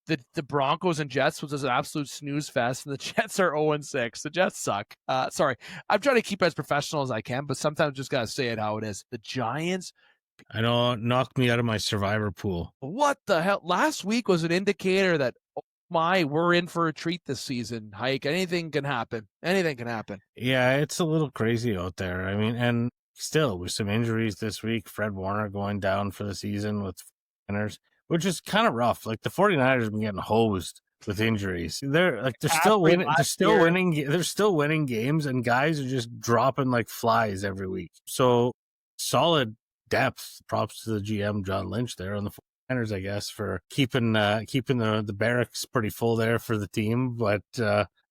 the Broncos and Jets was an absolute snooze fest, and the Jets are 0-6. The Jets suck. Sorry, I'm trying to keep it as professional as I can, but sometimes just gotta say it how it is. The Giants. I know, knocked me out of my survivor pool. What the hell? Last week was an indicator that, we're in for a treat this season, Hike. Anything can happen. Anything can happen. Yeah, it's a little crazy out there. I mean, and still with some injuries this week, Fred Warner going down for the season with 49ers, which is kind of rough. Like the 49ers have been getting hosed with injuries. They're still winning. They're still winning games, and guys are just dropping like flies every week. So solid depth. Props to the GM John Lynch there on the 49ers, I guess, for keeping the barracks pretty full there for the team. But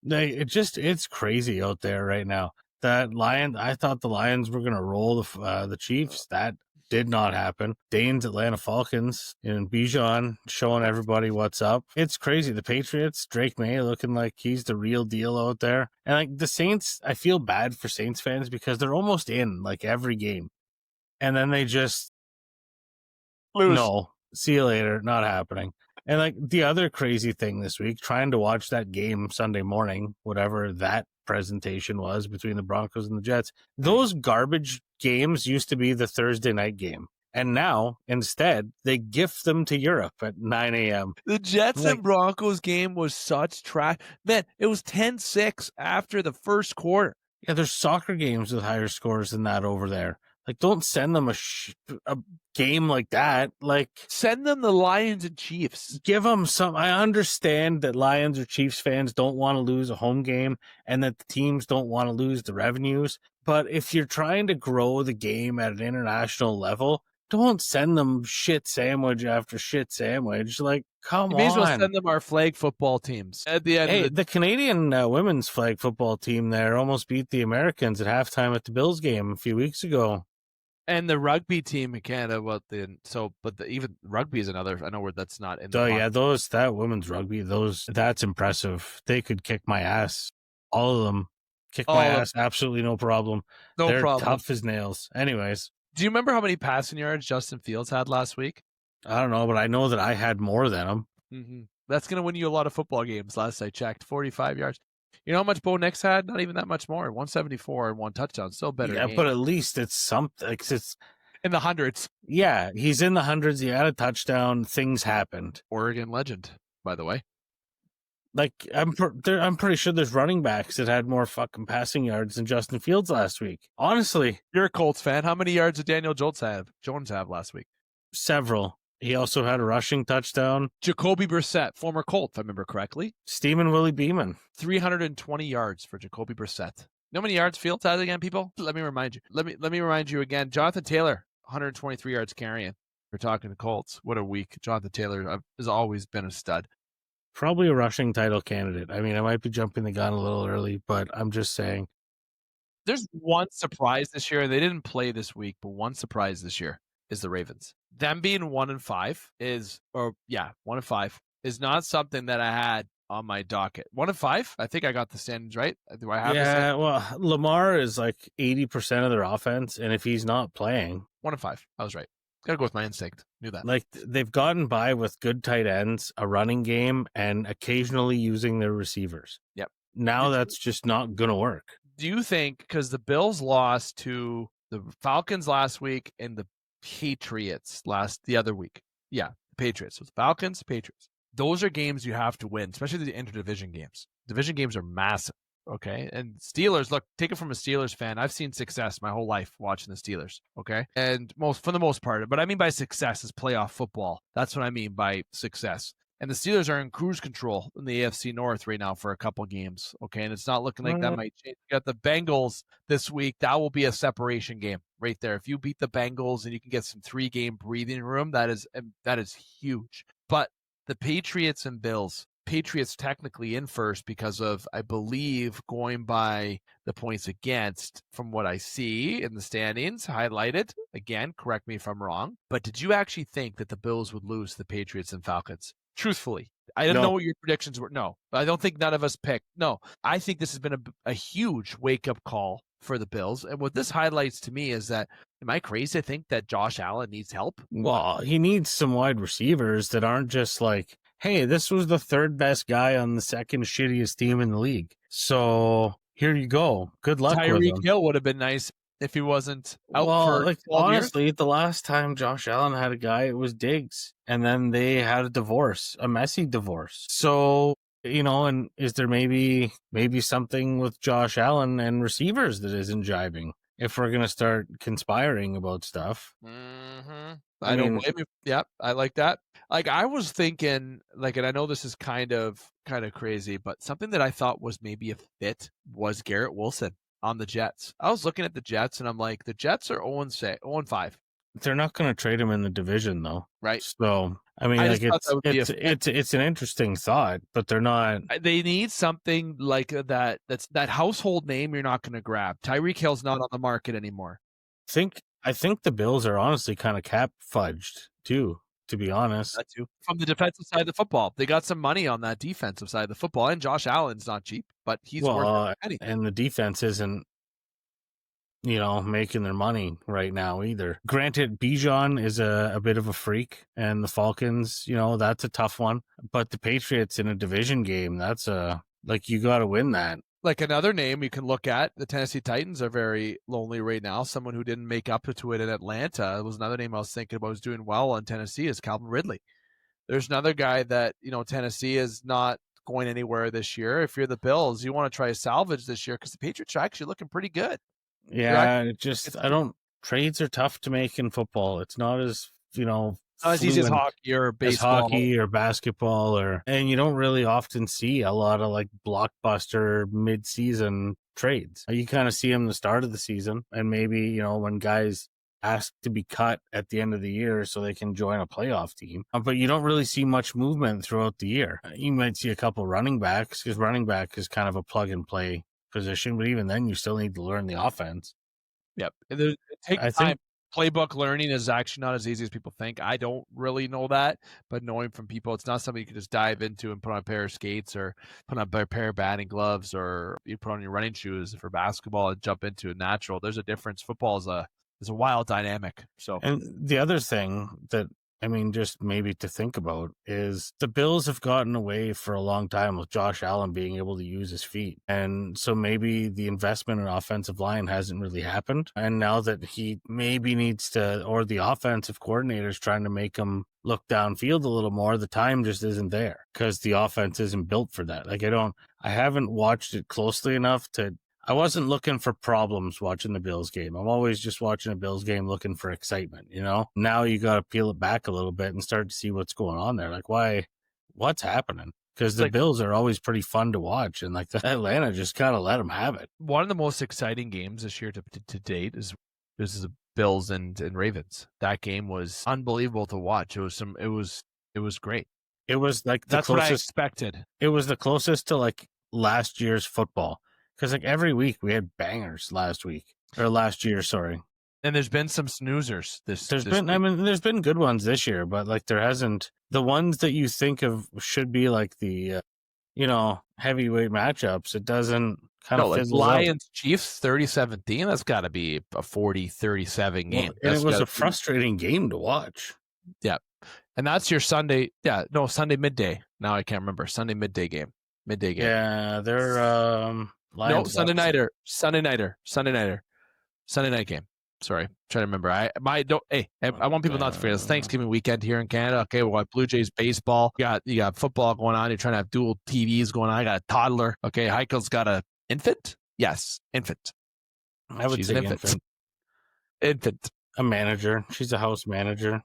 it's crazy out there right now. I thought the Lions were going to roll the Chiefs. That did not happen. Dane's Atlanta Falcons and Bijan showing everybody what's up. It's crazy. The Patriots, Drake May looking like he's the real deal out there. And like the Saints, I feel bad for Saints fans because they're almost in like every game. And then they just lose. No, see you later. Not happening. And like the other crazy thing this week, trying to watch that game Sunday morning, whatever that presentation was between the Broncos and the Jets, those garbage games used to be the Thursday night game. And now, instead, they gift them to Europe at 9 a.m. The Jets and Broncos game was such trash. Man, it was 10-6 after the first quarter. Yeah, there's soccer games with higher scores than that over there. Like, don't send them a game like that. Like, send them the Lions and Chiefs. Give them some. I understand that Lions or Chiefs fans don't want to lose a home game and that the teams don't want to lose the revenues. But if you're trying to grow the game at an international level, don't send them shit sandwich after shit sandwich. Like, come You may as well on. send them our flag football teams at the end Hey, of the Canadian women's flag football team there almost beat the Americans at halftime at the Bills game a few weeks ago. and the rugby team in Canada. Even rugby is another. I know where that's not in the. Yeah, that women's rugby, that's impressive. They could kick my ass. All of them kick my ass. Absolutely no problem. They're tough as nails. Anyways. Do you remember how many passing yards Justin Fields had last week? I don't know, but I know that I had more than him. Mm-hmm. That's going to win you a lot of football games. Last I checked, 45 yards. You know how much Bo Nix had? Not even that much more. 174 and 1 touchdown. Still better. Yeah, game. But at least it's something. It's in the hundreds. Yeah, he's in the hundreds. He had a touchdown. Things happened. Oregon legend, by the way. Like, I'm pretty sure there's running backs that had more fucking passing yards than Justin Fields last week. Honestly. You're a Colts fan. How many yards did Daniel Jones have last week? Several. He also had a rushing touchdown. Jacoby Brissett, former Colt, if I remember correctly. Steamin' Willie Beeman. 320 yards for Jacoby Brissett. You know how many yards Fields had again, people? Let me remind you. Let me remind you again. Jonathan Taylor, 123 yards carrying. We're talking to Colts. What a week. Jonathan Taylor has always been a stud. Probably a rushing title candidate. I mean, I might be jumping the gun a little early, but I'm just saying. There's one surprise this year. They didn't play this week, but one surprise this year is the Ravens. Them being 1-5 is not something that I had on my docket. 1-5? I think I got the standings right. Do I have? Yeah, well, Lamar is like 80% of their offense, and if he's not playing, 1-5. I was right. Gotta go with my instinct. Knew that. Like, they've gotten by with good tight ends, a running game, and occasionally using their receivers. Yep. Now that's just not gonna work. Do you think, because the Bills lost to the Falcons last week and the Patriots the other week? Yeah, the Patriots. So it's Falcons, Patriots. Those are games you have to win, especially the interdivision games. Division games are massive. Okay. And Steelers, look, take it from a Steelers fan. I've seen success my whole life watching the Steelers. Okay. And for the most part, but I mean by success is playoff football. That's what I mean by success. And the Steelers are in cruise control in the AFC North right now for a couple games. Okay. And it's not looking like that might change. You got the Bengals this week. That will be a separation game right there. If you beat the Bengals and you can get some 3-game breathing room, that is huge. But the Patriots and Bills, Patriots technically in first because of, I believe, going by the points against from what I see in the standings highlighted. Again, correct me if I'm wrong. But did you actually think that the Bills would lose to the Patriots and Falcons? Truthfully, I don't know what your predictions were. No, I don't think none of us picked. No, I think this has been a huge wake-up call for the Bills. And what this highlights to me is that, am I crazy to think that Josh Allen needs help? Well, he needs some wide receivers that aren't just like, hey, this was the third best guy on the second shittiest team in the league. So here you go. Good luck with him. Tyreek Hill would have been nice if he wasn't out for 12 honestly, years. The last time Josh Allen had a guy, it was Diggs. And then they had a divorce, a messy divorce. So, and is there maybe something with Josh Allen and receivers that isn't jiving? If we're going to start conspiring about stuff. Mm-hmm. I don't blame you. Yeah, I like that. Like, I was thinking, and I know this is kind of crazy, but something that I thought was maybe a fit was Garrett Wilson on the Jets. I was looking at the Jets, and I'm like, the Jets are 0-5. They're not going to trade him in the division, though. Right. So, I mean, it's an interesting thought, but they're not. They need something like that. That's that household name you're not going to grab. Tyreek Hill's not on the market anymore. I think the Bills are honestly kind of cap fudged too, to be honest. That too. From the defensive side of the football, they got some money on that defensive side of the football, and Josh Allen's not cheap, but he's worth anything. And the defense isn't, making their money right now either. Granted, Bijan is a bit of a freak, and the Falcons, that's a tough one. But the Patriots in a division game, that's you got to win that. Like another name you can look at, the Tennessee Titans are very lonely right now. Someone who didn't make up to it in Atlanta. It was another name I was thinking about was doing well on Tennessee is Calvin Ridley. There's another guy that, Tennessee is not going anywhere this year. If you're the Bills, you want to try to salvage this year because the Patriots are actually looking pretty good. Yeah, trades are tough to make in football. It's not as, as easy as hockey or baseball. Or basketball, and you don't really often see a lot of blockbuster mid-season trades. You kind of see them the start of the season, and maybe when guys asked to be cut at the end of the year so they can join a playoff team. But you don't really see much movement throughout the year. You might see a couple running backs, because running back is kind of a plug and play position, but even then you still need to learn the offense. Yep. It takes time. Playbook learning is actually not as easy as people think. I don't really know that, but knowing from people, it's not something you can just dive into and put on a pair of skates or put on a pair of batting gloves, or you put on your running shoes for basketball and jump into it natural. There's a difference. Football is a wild dynamic. So, and the other thing that, I mean, just maybe to think about is the Bills have gotten away for a long time with Josh Allen being able to use his feet. And so maybe the investment in offensive line hasn't really happened. And now that he maybe needs to, or the offensive coordinator is trying to make him look downfield a little more, the time just isn't there because the offense isn't built for that. Like I haven't watched it closely enough I wasn't looking for problems watching the Bills game. I'm always just watching a Bills game looking for excitement, you know? Now you got to peel it back a little bit and start to see what's going on there. Like, what's happening? Because the Bills are always pretty fun to watch, and like Atlanta just kind of let them have it. One of the most exciting games this year to date is the Bills and Ravens. That game was unbelievable to watch. It was great. It was like that's what I expected. It was the closest to like last year's football. Because like every week we had bangers last year, sorry. And there's been some snoozers this week. I mean, there's been good ones this year, but like there hasn't. The ones that you think of should be like the, heavyweight matchups. It doesn't kind of fizzles Lions out. Chiefs 30-17. That's got to be a 40-37 game. And it was a frustrating game to watch. Yeah, and that's your Sunday. Yeah, no, Sunday midday. Now I can't remember. Sunday midday game. Yeah, they're Lions, Sunday nighter. Sunday night game. Sorry, trying to remember. I want people not to forget. It's Thanksgiving weekend here in Canada. Okay, we got Blue Jays baseball. You got football going on. You're trying to have dual TVs going on. I got a toddler. Okay, Hykel's got an infant. Yes, infant. I would say infant. Infant. A manager. She's a house manager.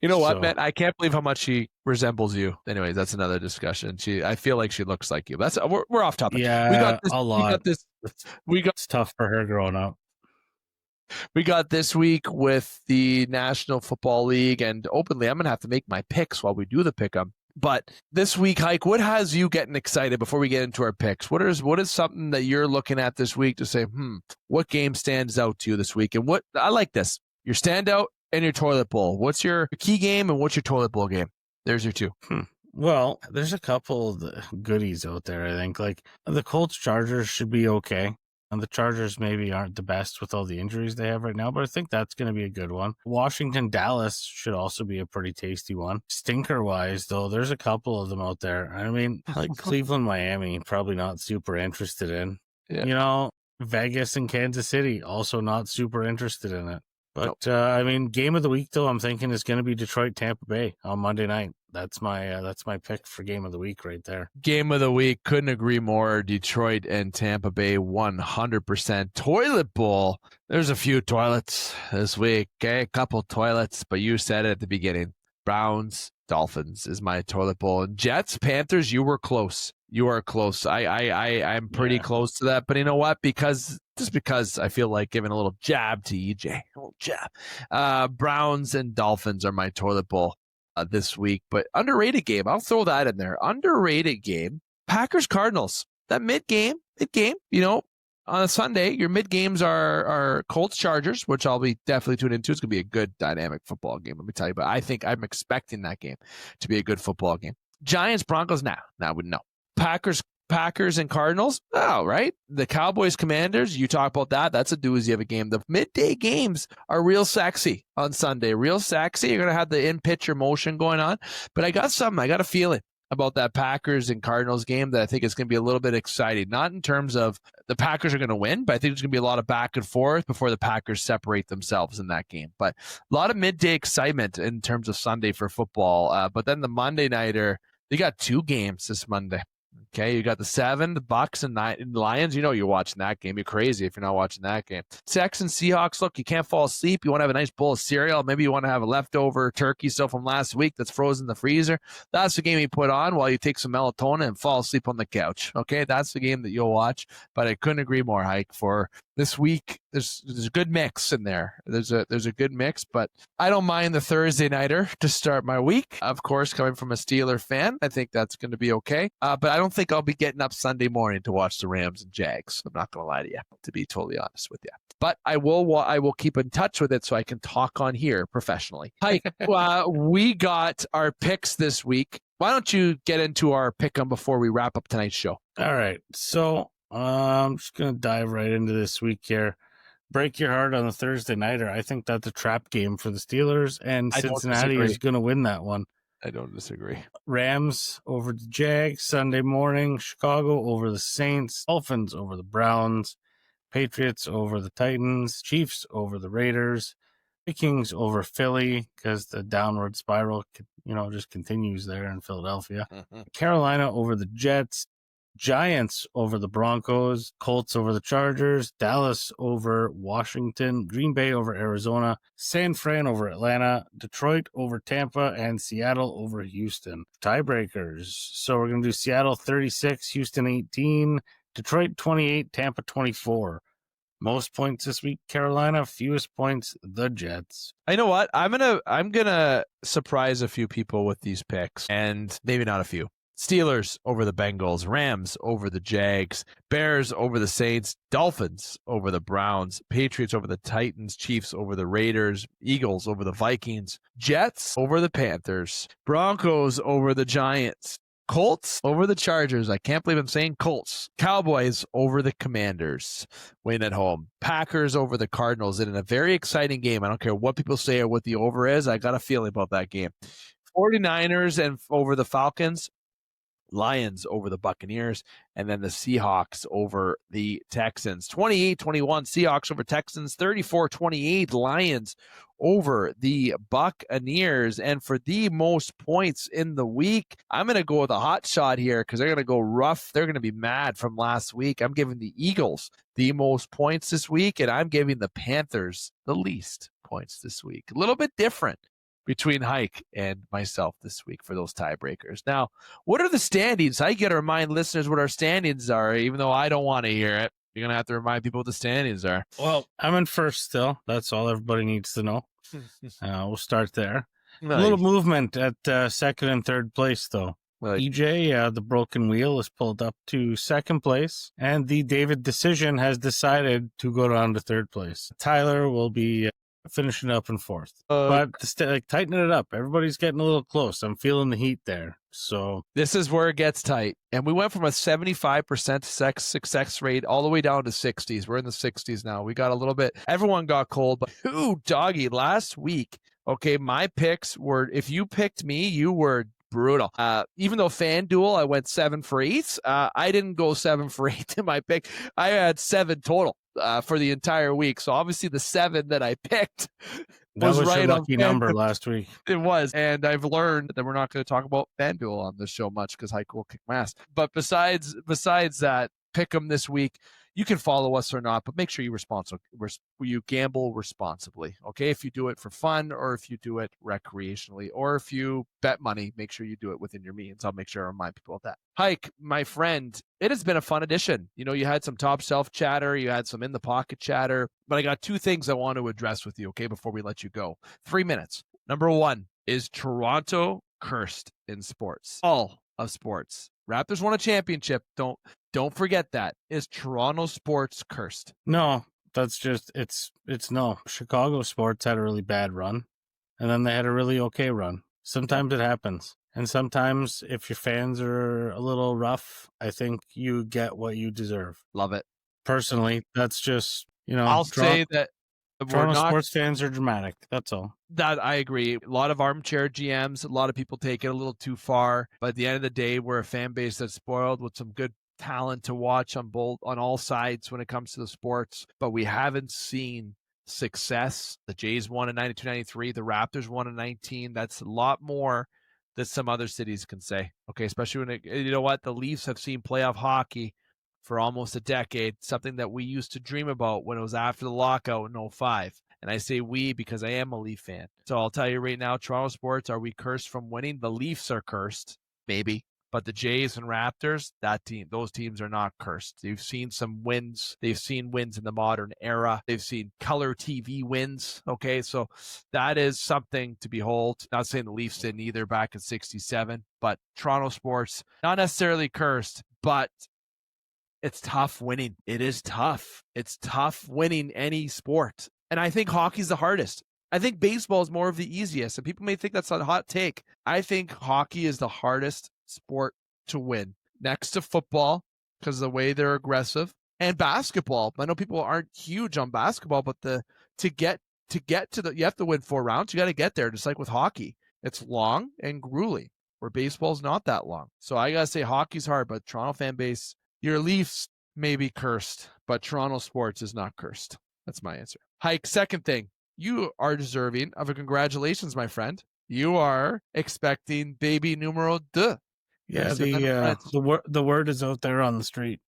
You know what, man? I can't believe how much she resembles you. Anyways, that's another discussion. I feel like she looks like you. We're off topic. Yeah, we got this, a lot. It's tough for her growing up. We got this week with the National Football League, and openly, I'm gonna have to make my picks while we do the pick'em. But this week, Hike, what has you getting excited before we get into our picks? What is something that you're looking at this week to say, what game stands out to you this week? And what I like this, your standout and your toilet bowl. What's your key game and what's your toilet bowl game? There's your two. Well, there's a couple of the goodies out there, I think. Like the Colts Chargers should be okay. And the Chargers maybe aren't the best with all the injuries they have right now, but I think that's going to be a good one. Washington Dallas should also be a pretty tasty one. Stinker wise, though, there's a couple of them out there. I mean, like Cleveland, Miami, probably not super interested in. Yeah. Vegas and Kansas City, also not super interested in it. But, game of the week, though, I'm thinking is going to be Detroit, Tampa Bay on Monday night. That's my pick for game of the week right there. Game of the week. Couldn't agree more. Detroit and Tampa Bay 100%. Toilet bowl. There's a few toilets this week. Okay, a couple toilets, but you said it at the beginning. Browns, Dolphins is my toilet bowl. And Jets, Panthers, you were close. You are close. I'm pretty close to that. But you know what? Because I feel like giving a little jab to EJ. A little jab. Browns and Dolphins are my toilet bowl this week. But underrated game. I'll throw that in there. Underrated game. Packers, Cardinals. That mid game. On a Sunday, your mid games are Colts, Chargers, which I'll be definitely tuned into. It's going to be a good dynamic football game, let me tell you. But I think I'm expecting that game to be a good football game. Giants, Broncos, I wouldn't know. Packers and Cardinals, right? The Cowboys, Commanders, you talk about that. That's a doozy of a game. The midday games are real sexy on Sunday. Real sexy. You're going to have the in-pitcher motion going on. But I got a feeling about that Packers and Cardinals game that I think is going to be a little bit exciting. Not in terms of the Packers are going to win, but I think there's going to be a lot of back and forth before the Packers separate themselves in that game. But a lot of midday excitement in terms of Sunday for football. But then the Monday nighter, they got two games this Monday. Okay, you got the 7, the Bucks and 9 and Lions. You know you're watching that game. You're crazy if you're not watching that game. Texans, Seahawks. Look, you can't fall asleep. You want to have a nice bowl of cereal. Maybe you want to have a leftover turkey still from last week that's frozen in the freezer. That's the game you put on while you take some melatonin and fall asleep on the couch. Okay, that's the game that you'll watch. But I couldn't agree more, Hike. For this week, there's a good mix in there. There's a good mix, but I don't mind the Thursday nighter to start my week. Of course, coming from a Steeler fan, I think that's going to be okay. But I don't think I'll be getting up Sunday morning to watch the Rams and Jags. I'm not going to lie to you, to be totally honest with you. But I will keep in touch with it so I can talk on here professionally. Hi, we got our picks this week. Why don't you get into our pick 'em before we wrap up tonight's show? All right, so I'm just going to dive right into this week here. Break your heart on the Thursday nighter. I think that's a trap game for the Steelers, and Cincinnati is going to win that one. I don't disagree. Rams over the Jags Sunday morning. Chicago over the Saints. Dolphins over the Browns. Patriots over the Titans. Chiefs over the Raiders. Vikings over Philly because the downward spiral, just continues there in Philadelphia. Carolina over the Jets. Giants over the Broncos, Colts over the Chargers, Dallas over Washington, Green Bay over Arizona, San Fran over Atlanta, Detroit over Tampa, and Seattle over Houston. Tiebreakers. So we're going to do Seattle 36, Houston 18, Detroit 28, Tampa 24. Most points this week, Carolina. Fewest points, the Jets. I know what? I'm gonna surprise a few people with these picks, and maybe not a few. Steelers over the Bengals, Rams over the Jags, Bears over the Saints, Dolphins over the Browns, Patriots over the Titans, Chiefs over the Raiders, Eagles over the Vikings, Jets over the Panthers, Broncos over the Giants, Colts over the Chargers. I can't believe I'm saying Colts. Cowboys over the Commanders. Win at home. Packers over the Cardinals in a very exciting game. I don't care what people say or what the over is. I got a feeling about that game. 49ers and over the Falcons. Lions over the Buccaneers, and then the Seahawks over the Texans. 28-21 Seahawks over Texans, 34-28 Lions over the Buccaneers. And for the most points in the week, I'm going to go with a hot shot here because they're going to go rough. They're going to be mad from last week. I'm giving the Eagles the most points this week, and I'm giving the Panthers the least points this week. A little bit different between Hike and myself this week for those tiebreakers. Now, what are the standings? I got to remind listeners what our standings are, even though I don't want to hear it. You're going to have to remind people what the standings are. Well, I'm in first still. That's all everybody needs to know. We'll start there. Nice. A little movement at second and third place, though. Well, EJ, the broken wheel, is pulled up to second place, and the David decision has decided to go down to third place. Tyler will be finishing up in fourth, but tightening it up. Everybody's getting a little close. I'm feeling the heat there. So this is where it gets tight. And we went from a 75% success rate all the way down to 60s. We're in the 60s now. We got a little bit. Everyone got cold, but doggy, last week. Okay, my picks were, if you picked me, you were brutal. Even though FanDuel, I went 7 for 8. I didn't go 7 for 8 in my pick. I had 7 total. For the entire week. So obviously the 7 that I picked was right your lucky number last week. It was. And I've learned that we're not going to talk about FanDuel on this show much because Hykel will kick my ass. But besides that, pick 'em this week. You can follow us or not, but make sure you gamble responsibly. Okay, if you do it for fun, or if you do it recreationally, or if you bet money, make sure you do it within your means. I'll make sure I remind people of that. Hike, my friend, it has been a fun edition. You had some top shelf chatter, you had some in the pocket chatter, but I got 2 things I want to address with you. Okay, before we let you go, 3 minutes. Number 1 is Toronto cursed in sports. All of sports. Raptors won a championship. Don't forget that. Is Toronto sports cursed? No, that's just it's no. Chicago sports had a really bad run, and then they had a really okay run. Sometimes it happens, and sometimes if your fans are a little rough, I think you get what you deserve. Love it. Personally, that's just I'll say that Toronto sports fans are dramatic. That's all. That I agree. A lot of armchair GMs, a lot of people take it a little too far. But at the end of the day, we're a fan base that's spoiled with some good talent to watch on all sides when it comes to the sports. But we haven't seen success. The Jays won in 92-93. The Raptors won in 19. That's a lot more that some other cities can say. Okay, especially when you know what, the Leafs have seen playoff hockey for almost a decade, something that we used to dream about when it was after the lockout in 05. And I say we because I am a Leaf fan. So I'll tell you right now, Toronto sports, are we cursed from winning? The Leafs are cursed, maybe. But the Jays and Raptors, those teams are not cursed. They've seen some wins. They've seen wins in the modern era. They've seen color TV wins. Okay, so that is something to behold. Not saying the Leafs didn't either back in 67, but Toronto sports, not necessarily cursed, but it's tough winning. It is tough. It's tough winning any sport. And I think hockey's the hardest. I think baseball is more of the easiest. And people may think that's a hot take. I think hockey is the hardest sport to win, next to football because of the way they're aggressive, and basketball. I know people aren't huge on basketball, but to get to you have to win 4 rounds. You got to get there, just like with hockey. It's long and grueling, where baseball's not that long. So I gotta say hockey's hard, but Toronto fan base, your Leafs may be cursed, but Toronto sports is not cursed. That's my answer. Hike, second thing, you are deserving of a congratulations, my friend. You are expecting baby numero 2. Yeah, the word is out there on the street.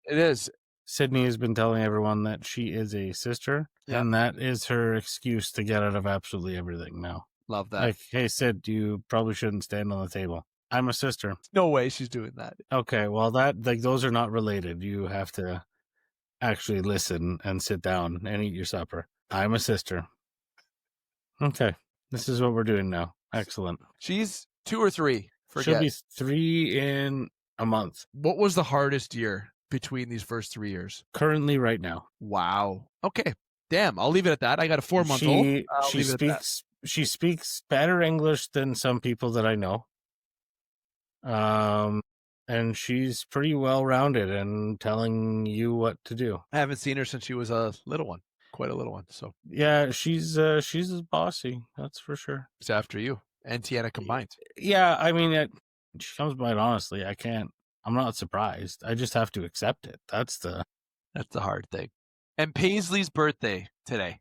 It is. Sydney has been telling everyone that she is a sister, and that is her excuse to get out of absolutely everything now. Love that. Like, hey, Sid, you probably shouldn't stand on the table. I'm a sister. No way she's doing that. Okay, well, those are not related. You have to actually listen and sit down and eat your supper. I'm a sister. Okay, this is what we're doing now. Excellent. She's 2 or 3. She'll be 3 in a month. What was the hardest year between these first 3 years? Currently, right now. Wow. Okay. Damn. I'll leave it at that. I got a 4-month-old. She speaks better English than some people that I know. And she's pretty well rounded and telling you what to do. I haven't seen her since she was a little one, quite a little one. So yeah, she's bossy. That's for sure. It's after you and Tiana combined. Yeah, I mean, she comes by it honestly. I'm not surprised. I just have to accept it. That's the hard thing. And Paisley's birthday today.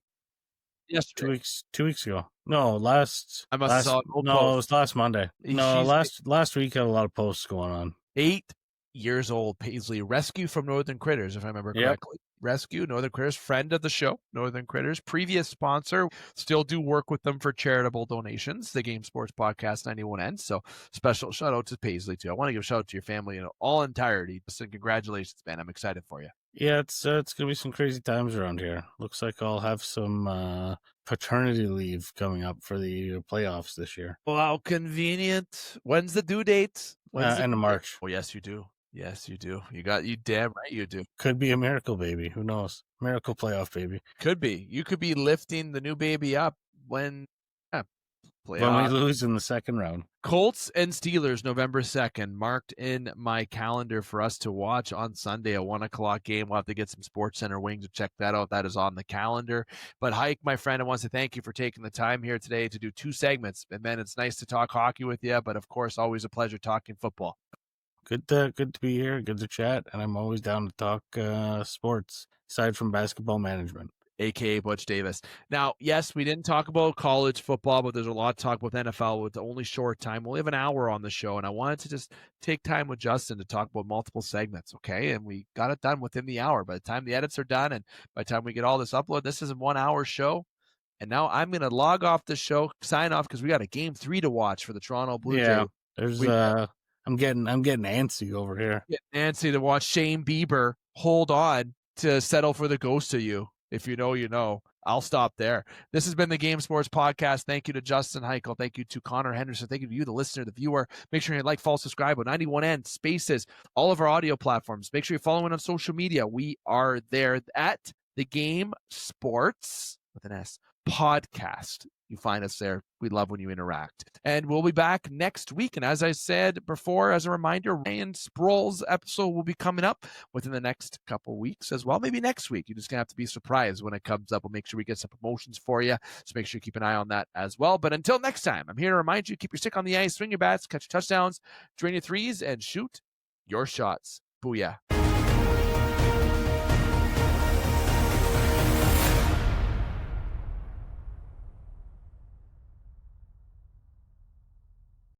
Yesterday. 2 weeks ago. No, last. I must have saw it. No, it was last Monday. No, last week had a lot of posts going on. 8 years old, Paisley. Rescue from Northern Critters, if I remember correctly. Rescue, Northern Critters, friend of the show, Northern Critters, previous sponsor. Still do work with them for charitable donations, the Game Sports Podcast 91N. So special shout out to Paisley, too. I want to give a shout out to your family in all entirety. So congratulations, man. I'm excited for you. Yeah, it's going to be some crazy times around here. Looks like I'll have some paternity leave coming up for the playoffs this year. Wow, convenient. When's the due date? End of March. Oh, yes, you do. Yes, you do. You damn right you do. Could be a miracle baby. Who knows? Miracle playoff baby. Could be. You could be lifting the new baby up when we lose in the second round. Colts and Steelers, November 2nd, marked in my calendar for us to watch on Sunday, a 1:00 game. We'll have to get some Sportscenter wings to check that out. That is on the calendar. But Hike, my friend, I want to thank you for taking the time here today to do 2 segments. And man, it's nice to talk hockey with you, but of course, always a pleasure talking football. Good to be here. Good to chat. And I'm always down to talk sports, aside from basketball management. A.K.A. Butch Davis. Now, yes, we didn't talk about college football, but there's a lot to talk with NFL with only short time. We'll have an hour on the show, and I wanted to just take time with Justin to talk about multiple segments, okay? And we got it done within the hour. By the time the edits are done and by the time we get all this uploaded, this is a 1-hour show. And now I'm going to log off the show, sign off, because we got a Game 3 to watch for the Toronto Blue Jays. There's I'm getting antsy over here. Getting antsy to watch Shane Bieber hold on to settle for the ghost of you. If you know, you know. I'll stop there. This has been the Game Sports Podcast. Thank you to Justin Hykel. Thank you to Connor Henderson. Thank you to you, the listener, the viewer. Make sure you like, follow, subscribe with 91N, Spaces, all of our audio platforms. Make sure you're following on social media. We are there at the Game Sports, with an S, Podcast. You find us there. We love when you interact. And we'll be back next week. And as I said before, as a reminder, Ryan Sproul's episode will be coming up within the next couple weeks as well. Maybe next week. You're just going to have to be surprised when it comes up. We'll make sure we get some promotions for you. So make sure you keep an eye on that as well. But until next time, I'm here to remind you, keep your stick on the ice, swing your bats, catch your touchdowns, drain your threes, and shoot your shots. Booyah.